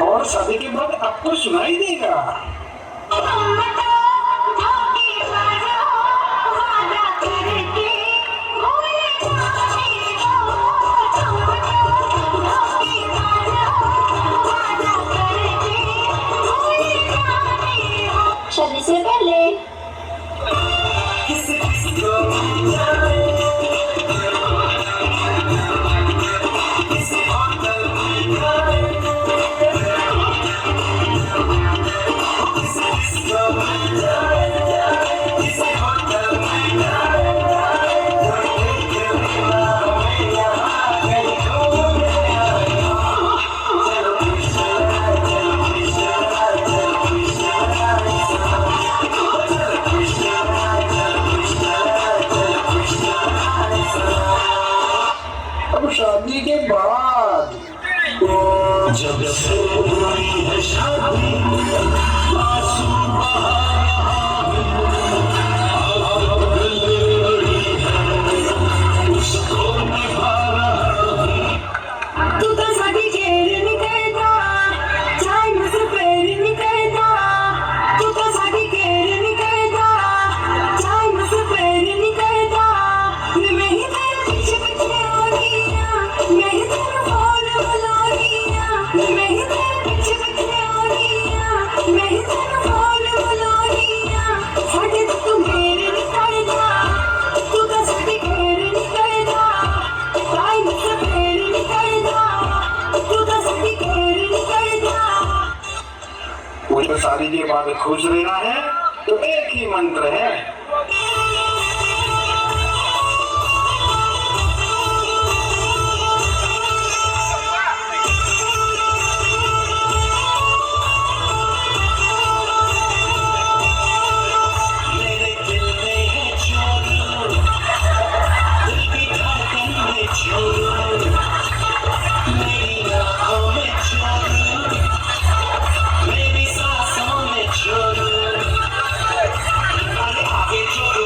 और शादी के बाद आपको सुनाई देगा। शादी से पहले अब शादी के बाद जब से हुई है शादी, आंसू बहा अब दिल बड़ी है, उसको निभा रहा। तू तो शादी खेल निकलता, चाय में से पैर निकलता। तू तो शादी खेल निकलता, चाय में से पैर निकलता। मैं ही तेरे पीछे पीछे आ रही हूँ, मैं ही तेरा फॉल बुला रही हूँ, मैं ही तेरे पीछे पीछे आ रही हूँ, मैं ही तेरा फॉल बुला रही हूँ। शादी तो तू मेरे निकलता, तू तो शादी खेल निकलता, चाय में से पैर निकलता। तू तो शादी खेल निकलता। मुझे शादी के बाद खुश रहना है तो एक ही मंत्र है। मेरे दिल में है चोर, दिल की धड़कन में चोर, मेरी आँखों में चोर, मेरी सांसों में चोर, आगे चोर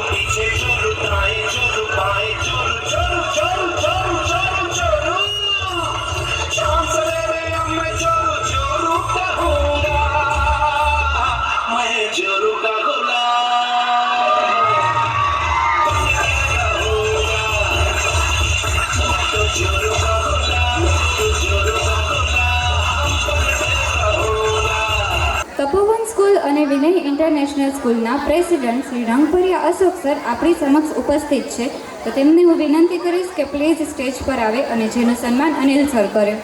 વિનય ઇન્ટરનેશનલ સ્કૂલના પ્રેસિડેન્ટ શ્રી રંગભરિયા અશોક સર આપણી સમક્ષ ઉપસ્થિત છે, તો તેમને હું વિનંતી કરીશ કે પ્લીઝ સ્ટેજ પર આવે અને જેનું સન્માન અનિલ સર કરે.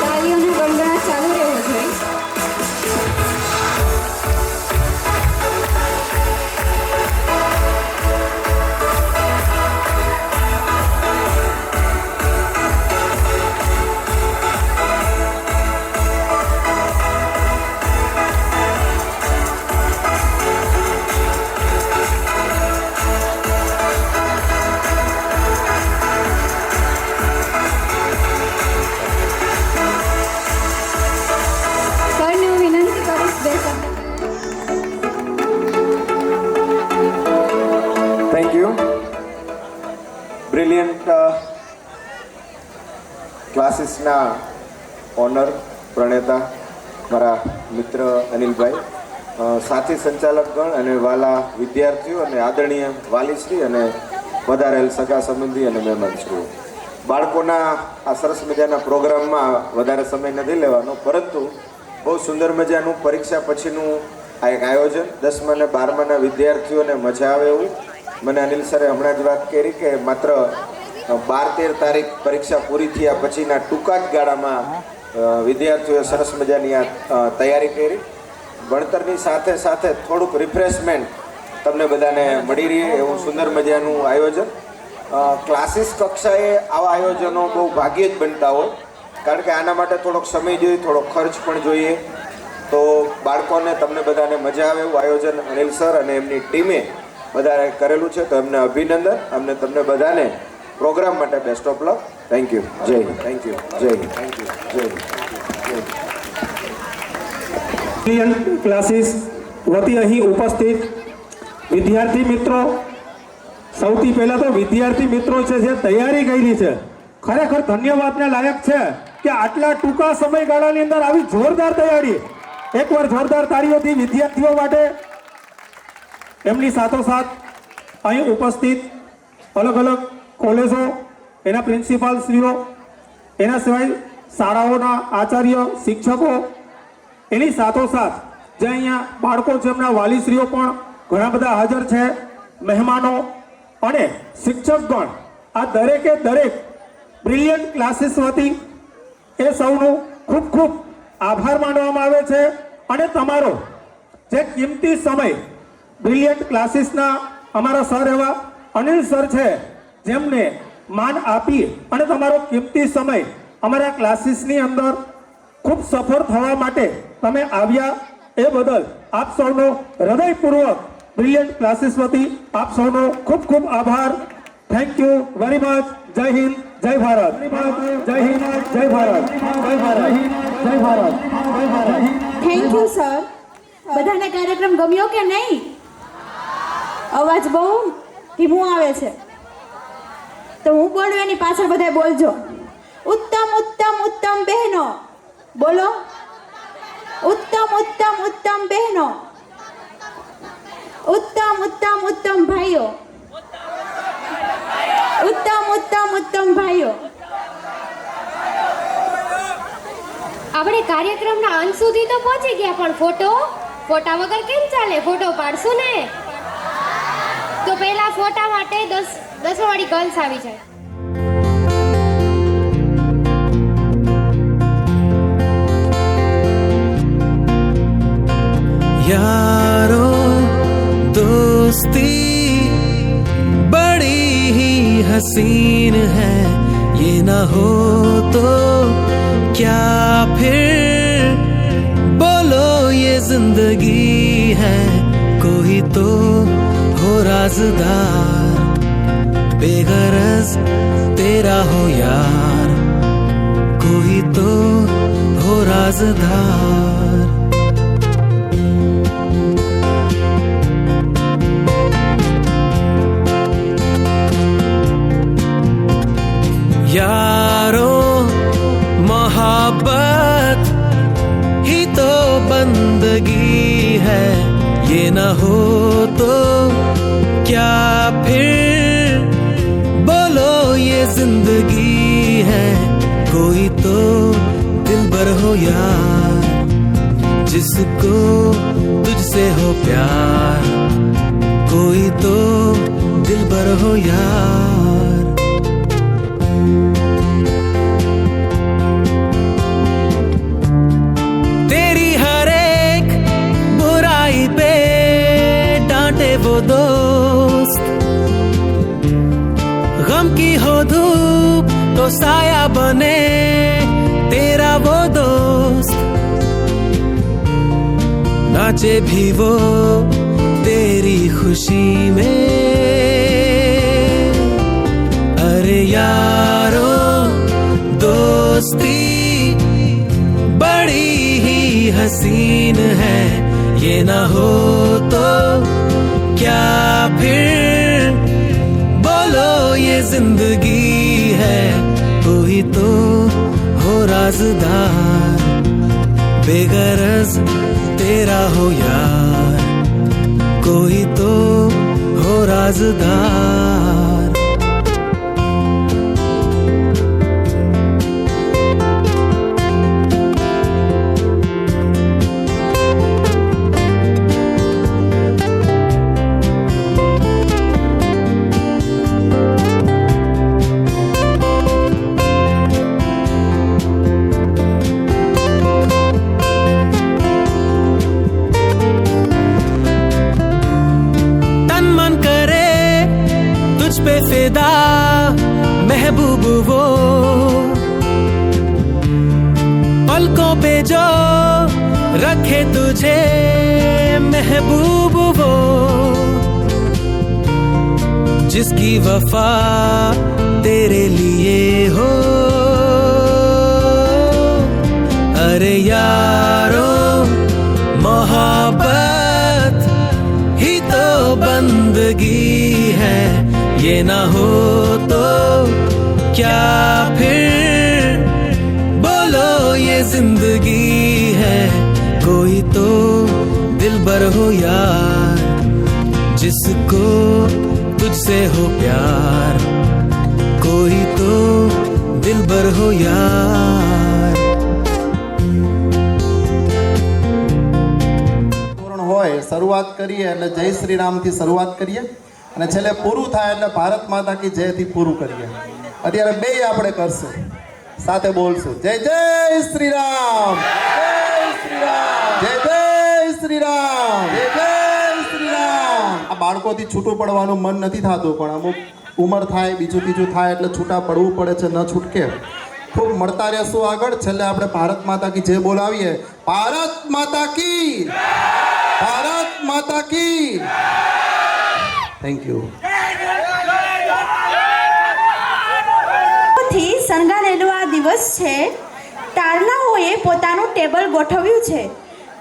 તાળીઓનો ગણગણાટ ચાલુ રહેવો જોઈએ. સરને હું વિનંતી કરીશ બે શબ્દ. थैंक यू ब्रिलियंट ક્લાસીસના ઓનર પ્રણેતા મારા મિત્ર અનિલભાઈ, સાથી સંચાલકગણ અને વાલા વિદ્યાર્થીઓ અને આદરણીય વાલીશ્રી અને વધારેલ સગા સંબંધી અને મહેમાનશ્રીઓ, બાળકોના આ સરસ મજાના પ્રોગ્રામમાં વધારે સમય નથી લેવાનો, પરંતુ બહુ સુંદર મજાનું પરીક્ષા પછીનું આ એક આયોજન 10મા અને 12માના વિદ્યાર્થીઓને મજા આવે એવું. મને અનિલ સરે હમણાં જ વાત કરી કે માત્ર 12-13 તારીખ પરીક્ષા પૂરી થયા પછીના ટૂંકા જ ગાળામાં વિદ્યાર્થીઓએ સરસ મજાની આ તૈયારી કરી. ભણતરની સાથે સાથે થોડુંક રિફ્રેશમેન્ટ તમને બધાને મળી રહે એવું સુંદર મજાનું આયોજન. ક્લાસીસ કક્ષાએ આવા આયોજનો બહુ ભાગ્યે જ બનતા હોય, કારણ કે આના માટે થોડોક સમય જોઈએ, થોડો ખર્ચ પણ જોઈએ. તો બાળકોને તમને બધાને મજા આવે એવું આયોજન અનિલ સર અને એમની ટીમે બધાએ કરેલું છે, તો એમને અભિનંદન. અમને તમને બધાને પ્રોગ્રામ માટે best of luck. Thank you. જય હિન્દ. Thank you. જય હિન્દ. Thank you. જય હિન્દ. બ્રિલિયન્ટ ક્લાસીસ વતી અહીં ઉપસ્થિત વિદ્યાર્થી મિત્રો, સૌથી પહેલાં તો વિદ્યાર્થી મિત્રો છે જે તૈયારી કરી છે, ખરેખર ધન્યવાદને લાયક છે કે આટલા ટૂંકા સમયગાળાની અંદર આવી જોરદાર તૈયારી. એકવાર જોરદાર તાળીઓથી વિદ્યાર્થીઓ માટે. એમની સાથોસાથ અહીં ઉપસ્થિત અલગ અલગ કોલેજો, એના પ્રિન્સિપાલશ્રીઓ, એના સિવાય શાળાઓના આચાર્ય, શિક્ષકો, એની સાથોસાથ જે અહીંયા બાળકો છે એમના વાલીશ્રીઓ પણ ઘણા બધા હાજર છે, મહેમાનો અને શિક્ષકગણ, આ દરેકે દરેક બ્રિલિયન્ટ ક્લાસીસ વતી એ સૌનું ખૂબ ખૂબ આભાર માનવામાં આવે છે. અને તમારો જે કિંમતી સમય બ્રિલિયન્ટ ક્લાસીસના અમારા સર એવા અનિલ સર છે, જેમને માન આપી અને તમારો કિંમતી સમય અમારા ક્લાસીસની અંદર ખૂબ સફળ થવા માટે તમે આવ્યા, એ બદલ આપ સૌનો હૃદયપૂર્વક બ્રિલિયન્ટ ક્લાસીસ વતી આપ સૌનો ખૂબ ખૂબ આભાર. Thank you very much. જય હિન્દ, જય ભારત. જય હિન્દ, જય ભારત. જય ભારત. જય ભારત. જય ભારત. Thank you sir. બધાને કાર્યક્રમ ગમ્યો કે નહીં? અવાજ બહુ ધીમું આવે છે, તો હું બોલું એની પાછળ બધા બોલજો. ઉત્તમ ઉત્તમ ઉત્તમ બહેનો બોલો. ઉત્તમ ઉત્તમ ઉત્તમ બહેનો. ઉત્તમ ઉત્તમ ઉત્તમ ભાઈઓ. ઉત્તમ ઉત્તમ ઉત્તમ ભાઈઓ. આપણે કાર્યક્રમના અંત સુધી તો પહોંચી ગયા, પણ ફોટા વગર કેમ ચાલે? ફોટો પાડશું ને? તો પહેલા ફોટા માટે 10 વાળી ગર્લ્સ આવી જાય. यारो दोस्ती बड़ी ही हसीन है, ये ना हो तो क्या फिर बोलो ये जिंदगी है. कोई तो हो राज़दार, बेगरज तेरा हो यार, कोई तो हो राज़दार. यारों मोहब्बत ही तो बंदगी है, ये न हो तो क्या फिर बोलो ये जिंदगी है. कोई तो दिलबर हो यार, जिसको तुझसे हो प्यार, कोई तो दिलबर हो यार। तेरी हर एक बुराई पे डांटे वो दोस्त, गम की हो धूप तो साया बने तेरा वो दोस्त, नाचे भी वो तेरी खुशी में। अरे यारो दोस्ती बड़ी ही हसीन है, ये ना हो तो क्या फिर बोलो ये जिंदगी है। कोई तो हो राज़दार, बेगरज तेरा हो यार, कोई तो हो राज़दार। पे फिदा महबूब वो, पलकों पे जो रखे तुझे महबूब वो, जिसकी वफा तेरे लिए हो। अरे यारो मोहब्बत ही तो बंदगी है, ये ना हो तो क्या फिर बोलो ये जिंदगी है। कोई तो दिलबर हो यार, जिसको तुझसे हो प्यार, कोई तो दिलबर हो यार। પૂર્ણ હોય શરૂઆત કરીએ એટલે જય શ્રી રામથી શરૂઆત કરીએ અને છેલ્લે પૂરું થાય એટલે ભારત માતા કી જયથી પૂરું કરીએ। અત્યારે બે આપણે કરશું, સાથે બોલશું જય જય શ્રી રામ, જય શ્રી રામ, જય જય શ્રી રામ, જય જય શ્રી રામ। આ બાળકોથી છૂટું પડવાનું મન નથી થતું, પણ અમુક ઉંમર થાય, બીજું ત્રીજું થાય એટલે છૂટા પડવું પડે છે, ન છૂટકે। ખૂબ મળતા રહેશું આગળ। છેલ્લે આપણે ભારત માતા કી જય બોલાવીએ। ભારત માતા કી, ભારત માતા કી। Thank you. થી શણગારેલો આ દિવસ છે। તારલાઓએ પોતાનું ટેબલ ગોઠવ્યું છે,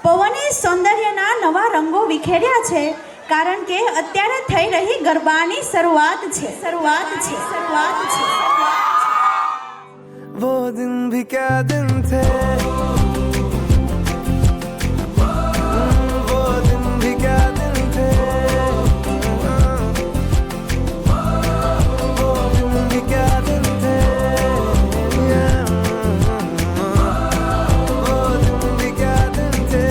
પવને સૌંદર્યના નવા રંગો વિખેર્યા છે, કારણ કે અત્યારે થઈ રહી ગરબાની શરૂઆત છે, શરૂઆત છે, શરૂઆત છે। वो दिन भी क्या दिन थे, वो दिन भी क्या दिन थे, वो दिन भी क्या दिन थे, वो दिन भी क्या दिन थे।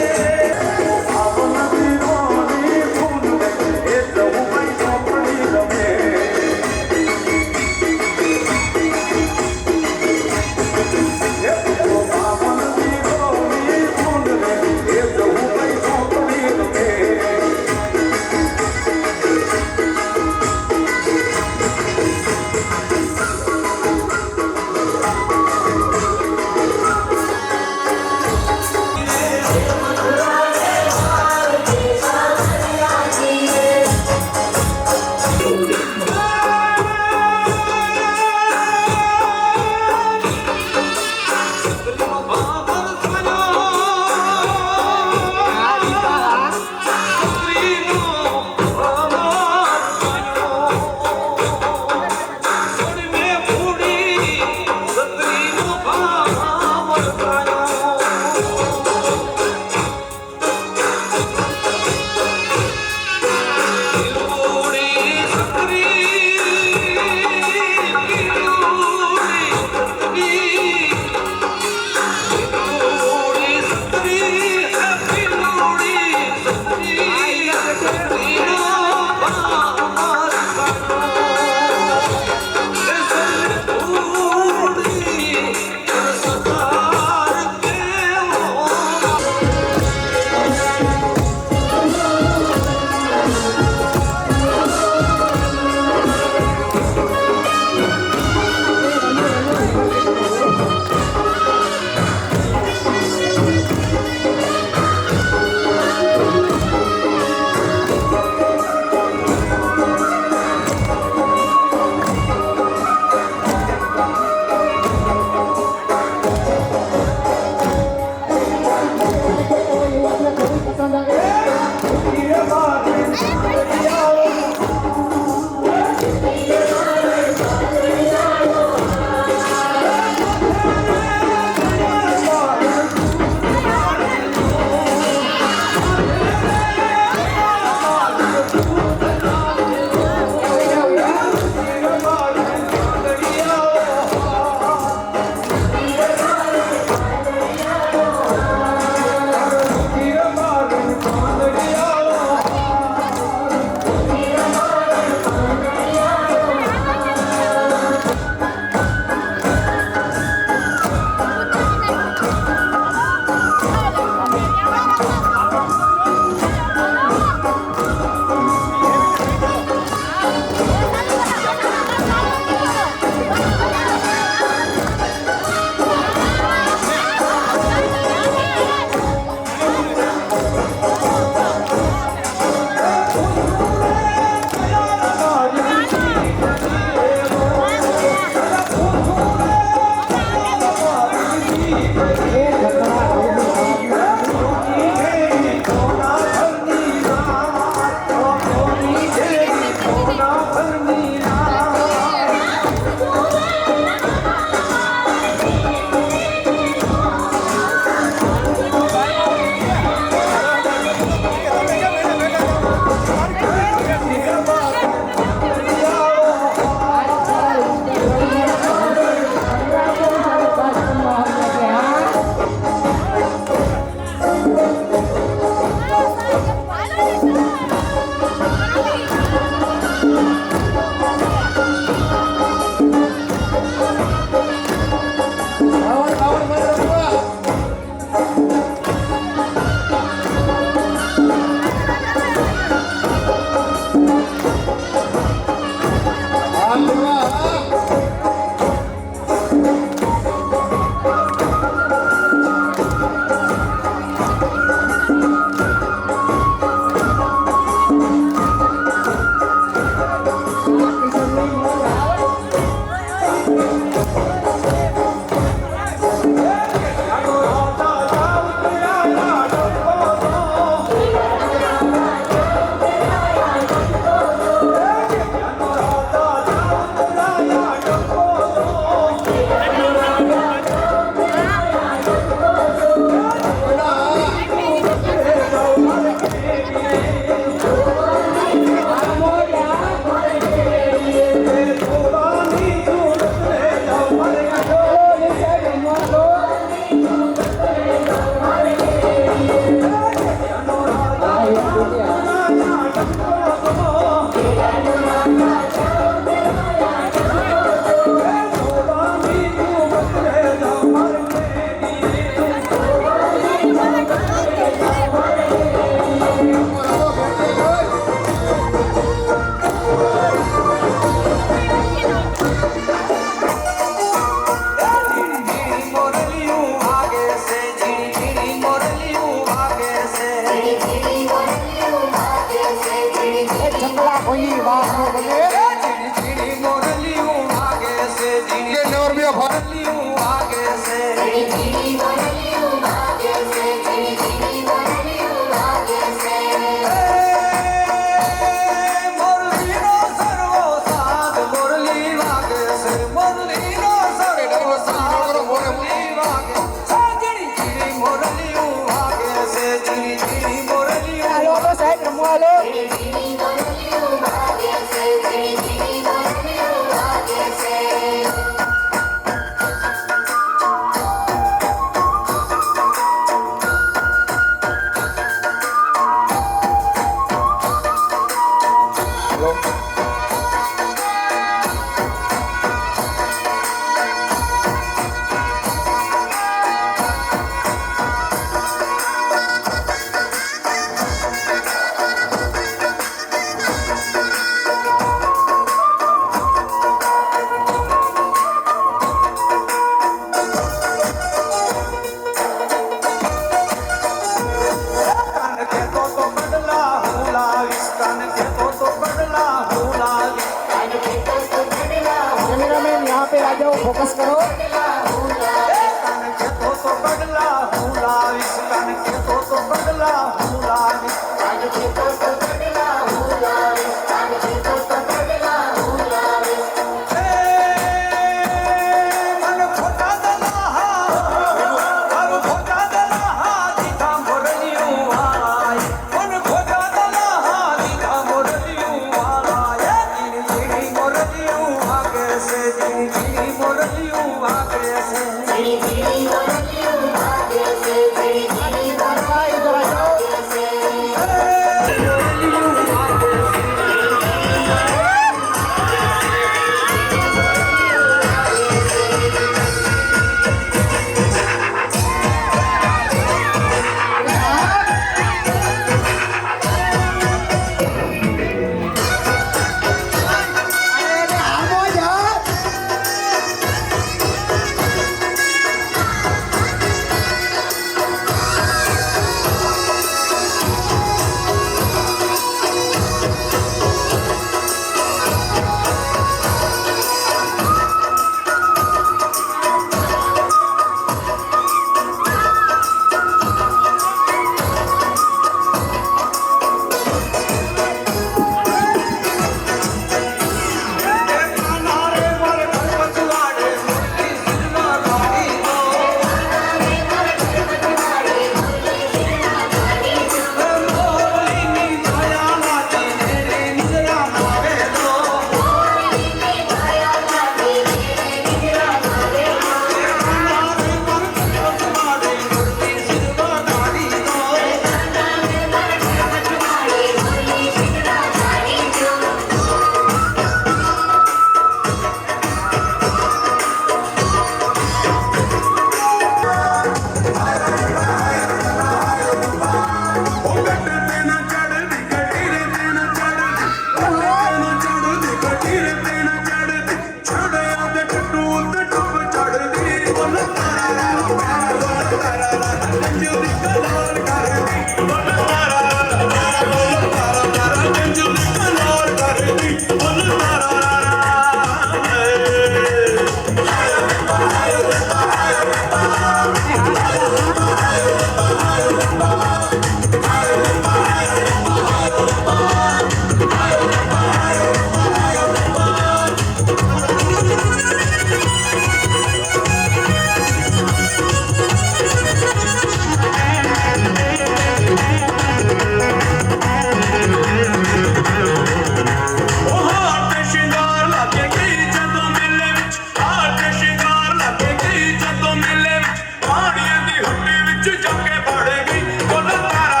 बिच जाके बढ़ गई बोला तारा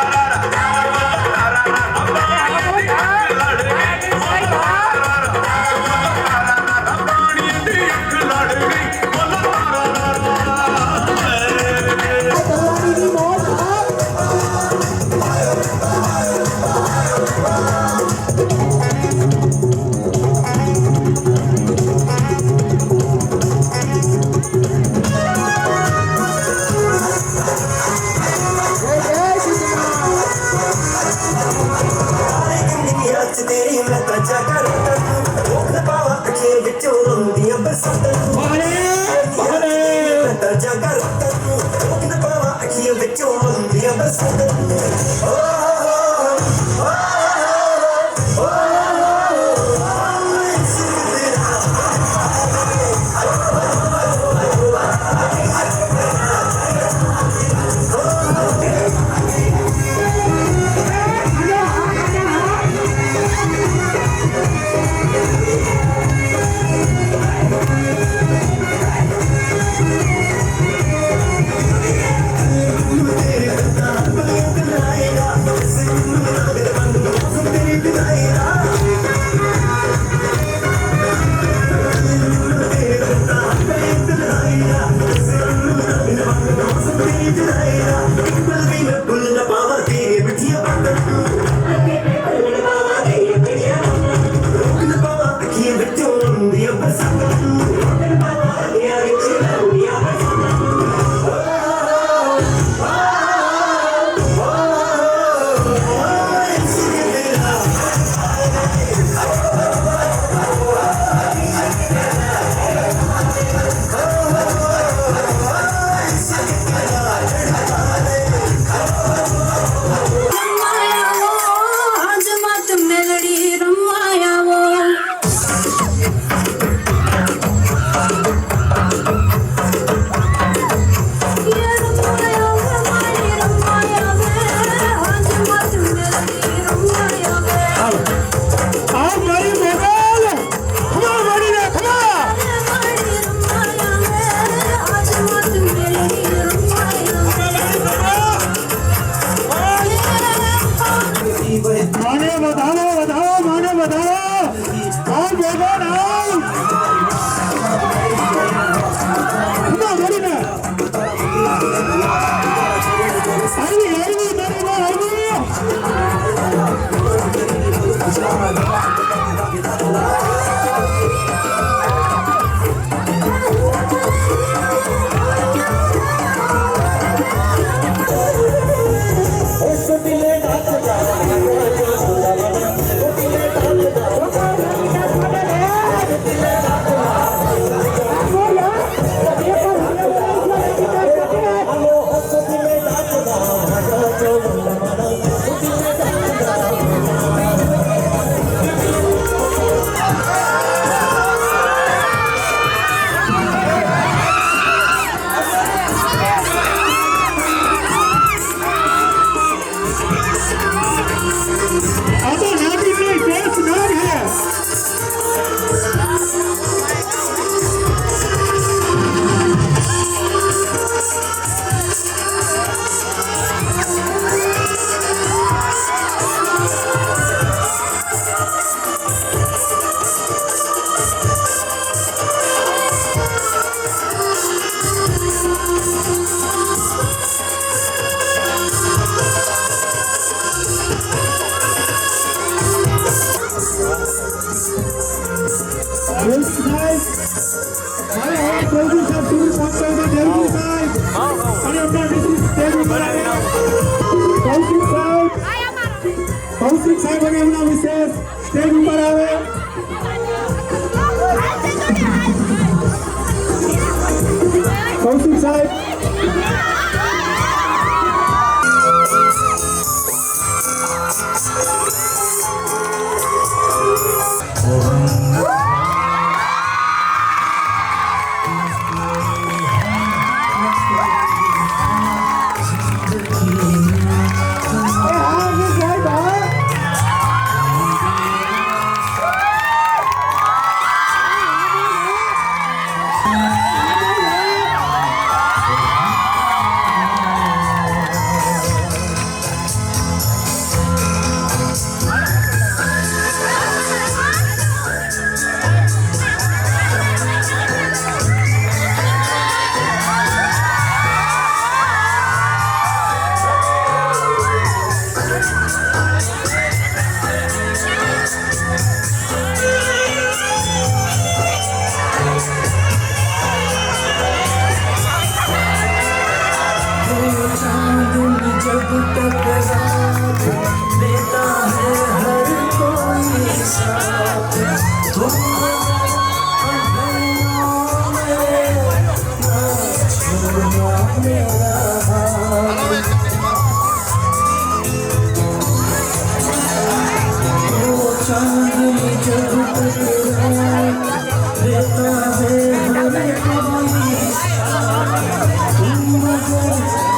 तारा तारा पानी दी अख लड़ गई बोला तारा तारा पानी दी अख लड़ गई बोला કૌશિક સાહેબ અને એમના વિશેષ સ્ટેજ ઉપર આવે. કૌશિક સાહેબ तक देता है हर कोई साथ तुम अंधेरों में ना छोड़ना मेरा हाथ वो चांदनी जब तक देता है हर कोई साथ तुम मगर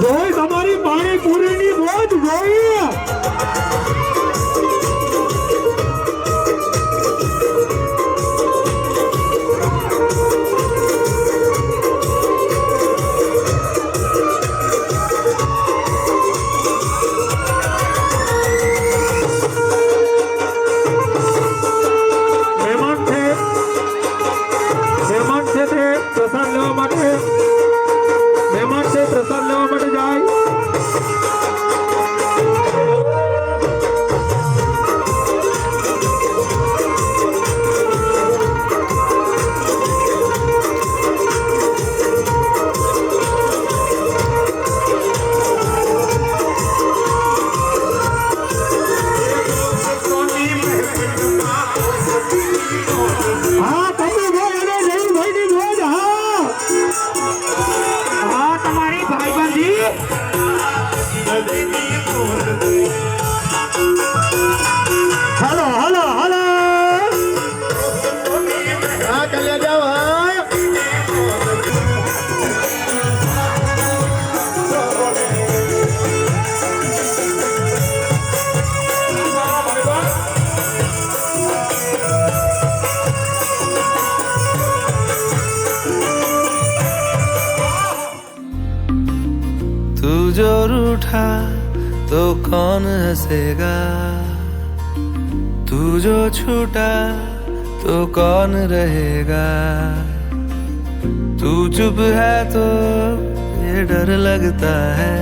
જોઈ તમારી પાણીપુરીની મોજ જોઈ. મહેમાન છે તે પ્રસાદ લેવા માટે જાય. હા કપૂરભાઈ અને જયભાઈની મોજ. હા તમારી ભાઈબંધી. હાલો હાલો હાલો. હા કલ્યા જાઓ. तू जो रूठा तो कौन हंसेगा, तू जो छूटा तो कौन रहेगा. तू चुप है तो ये डर लगता है,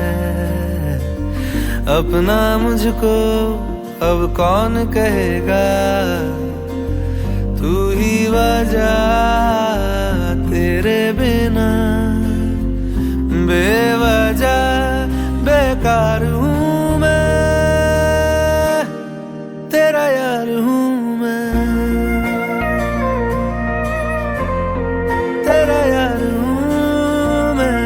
अपना मुझको अब कौन कहेगा. तू ही वजह तेरे बिना बेवजह बेकार हूँ मैं, तेरा यार हूँ मैं, तेरा यार हूँ मैं.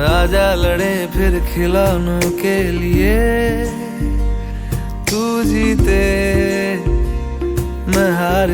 आजा लड़े फिर खिलौनों के लिए, तू जीते मैं हार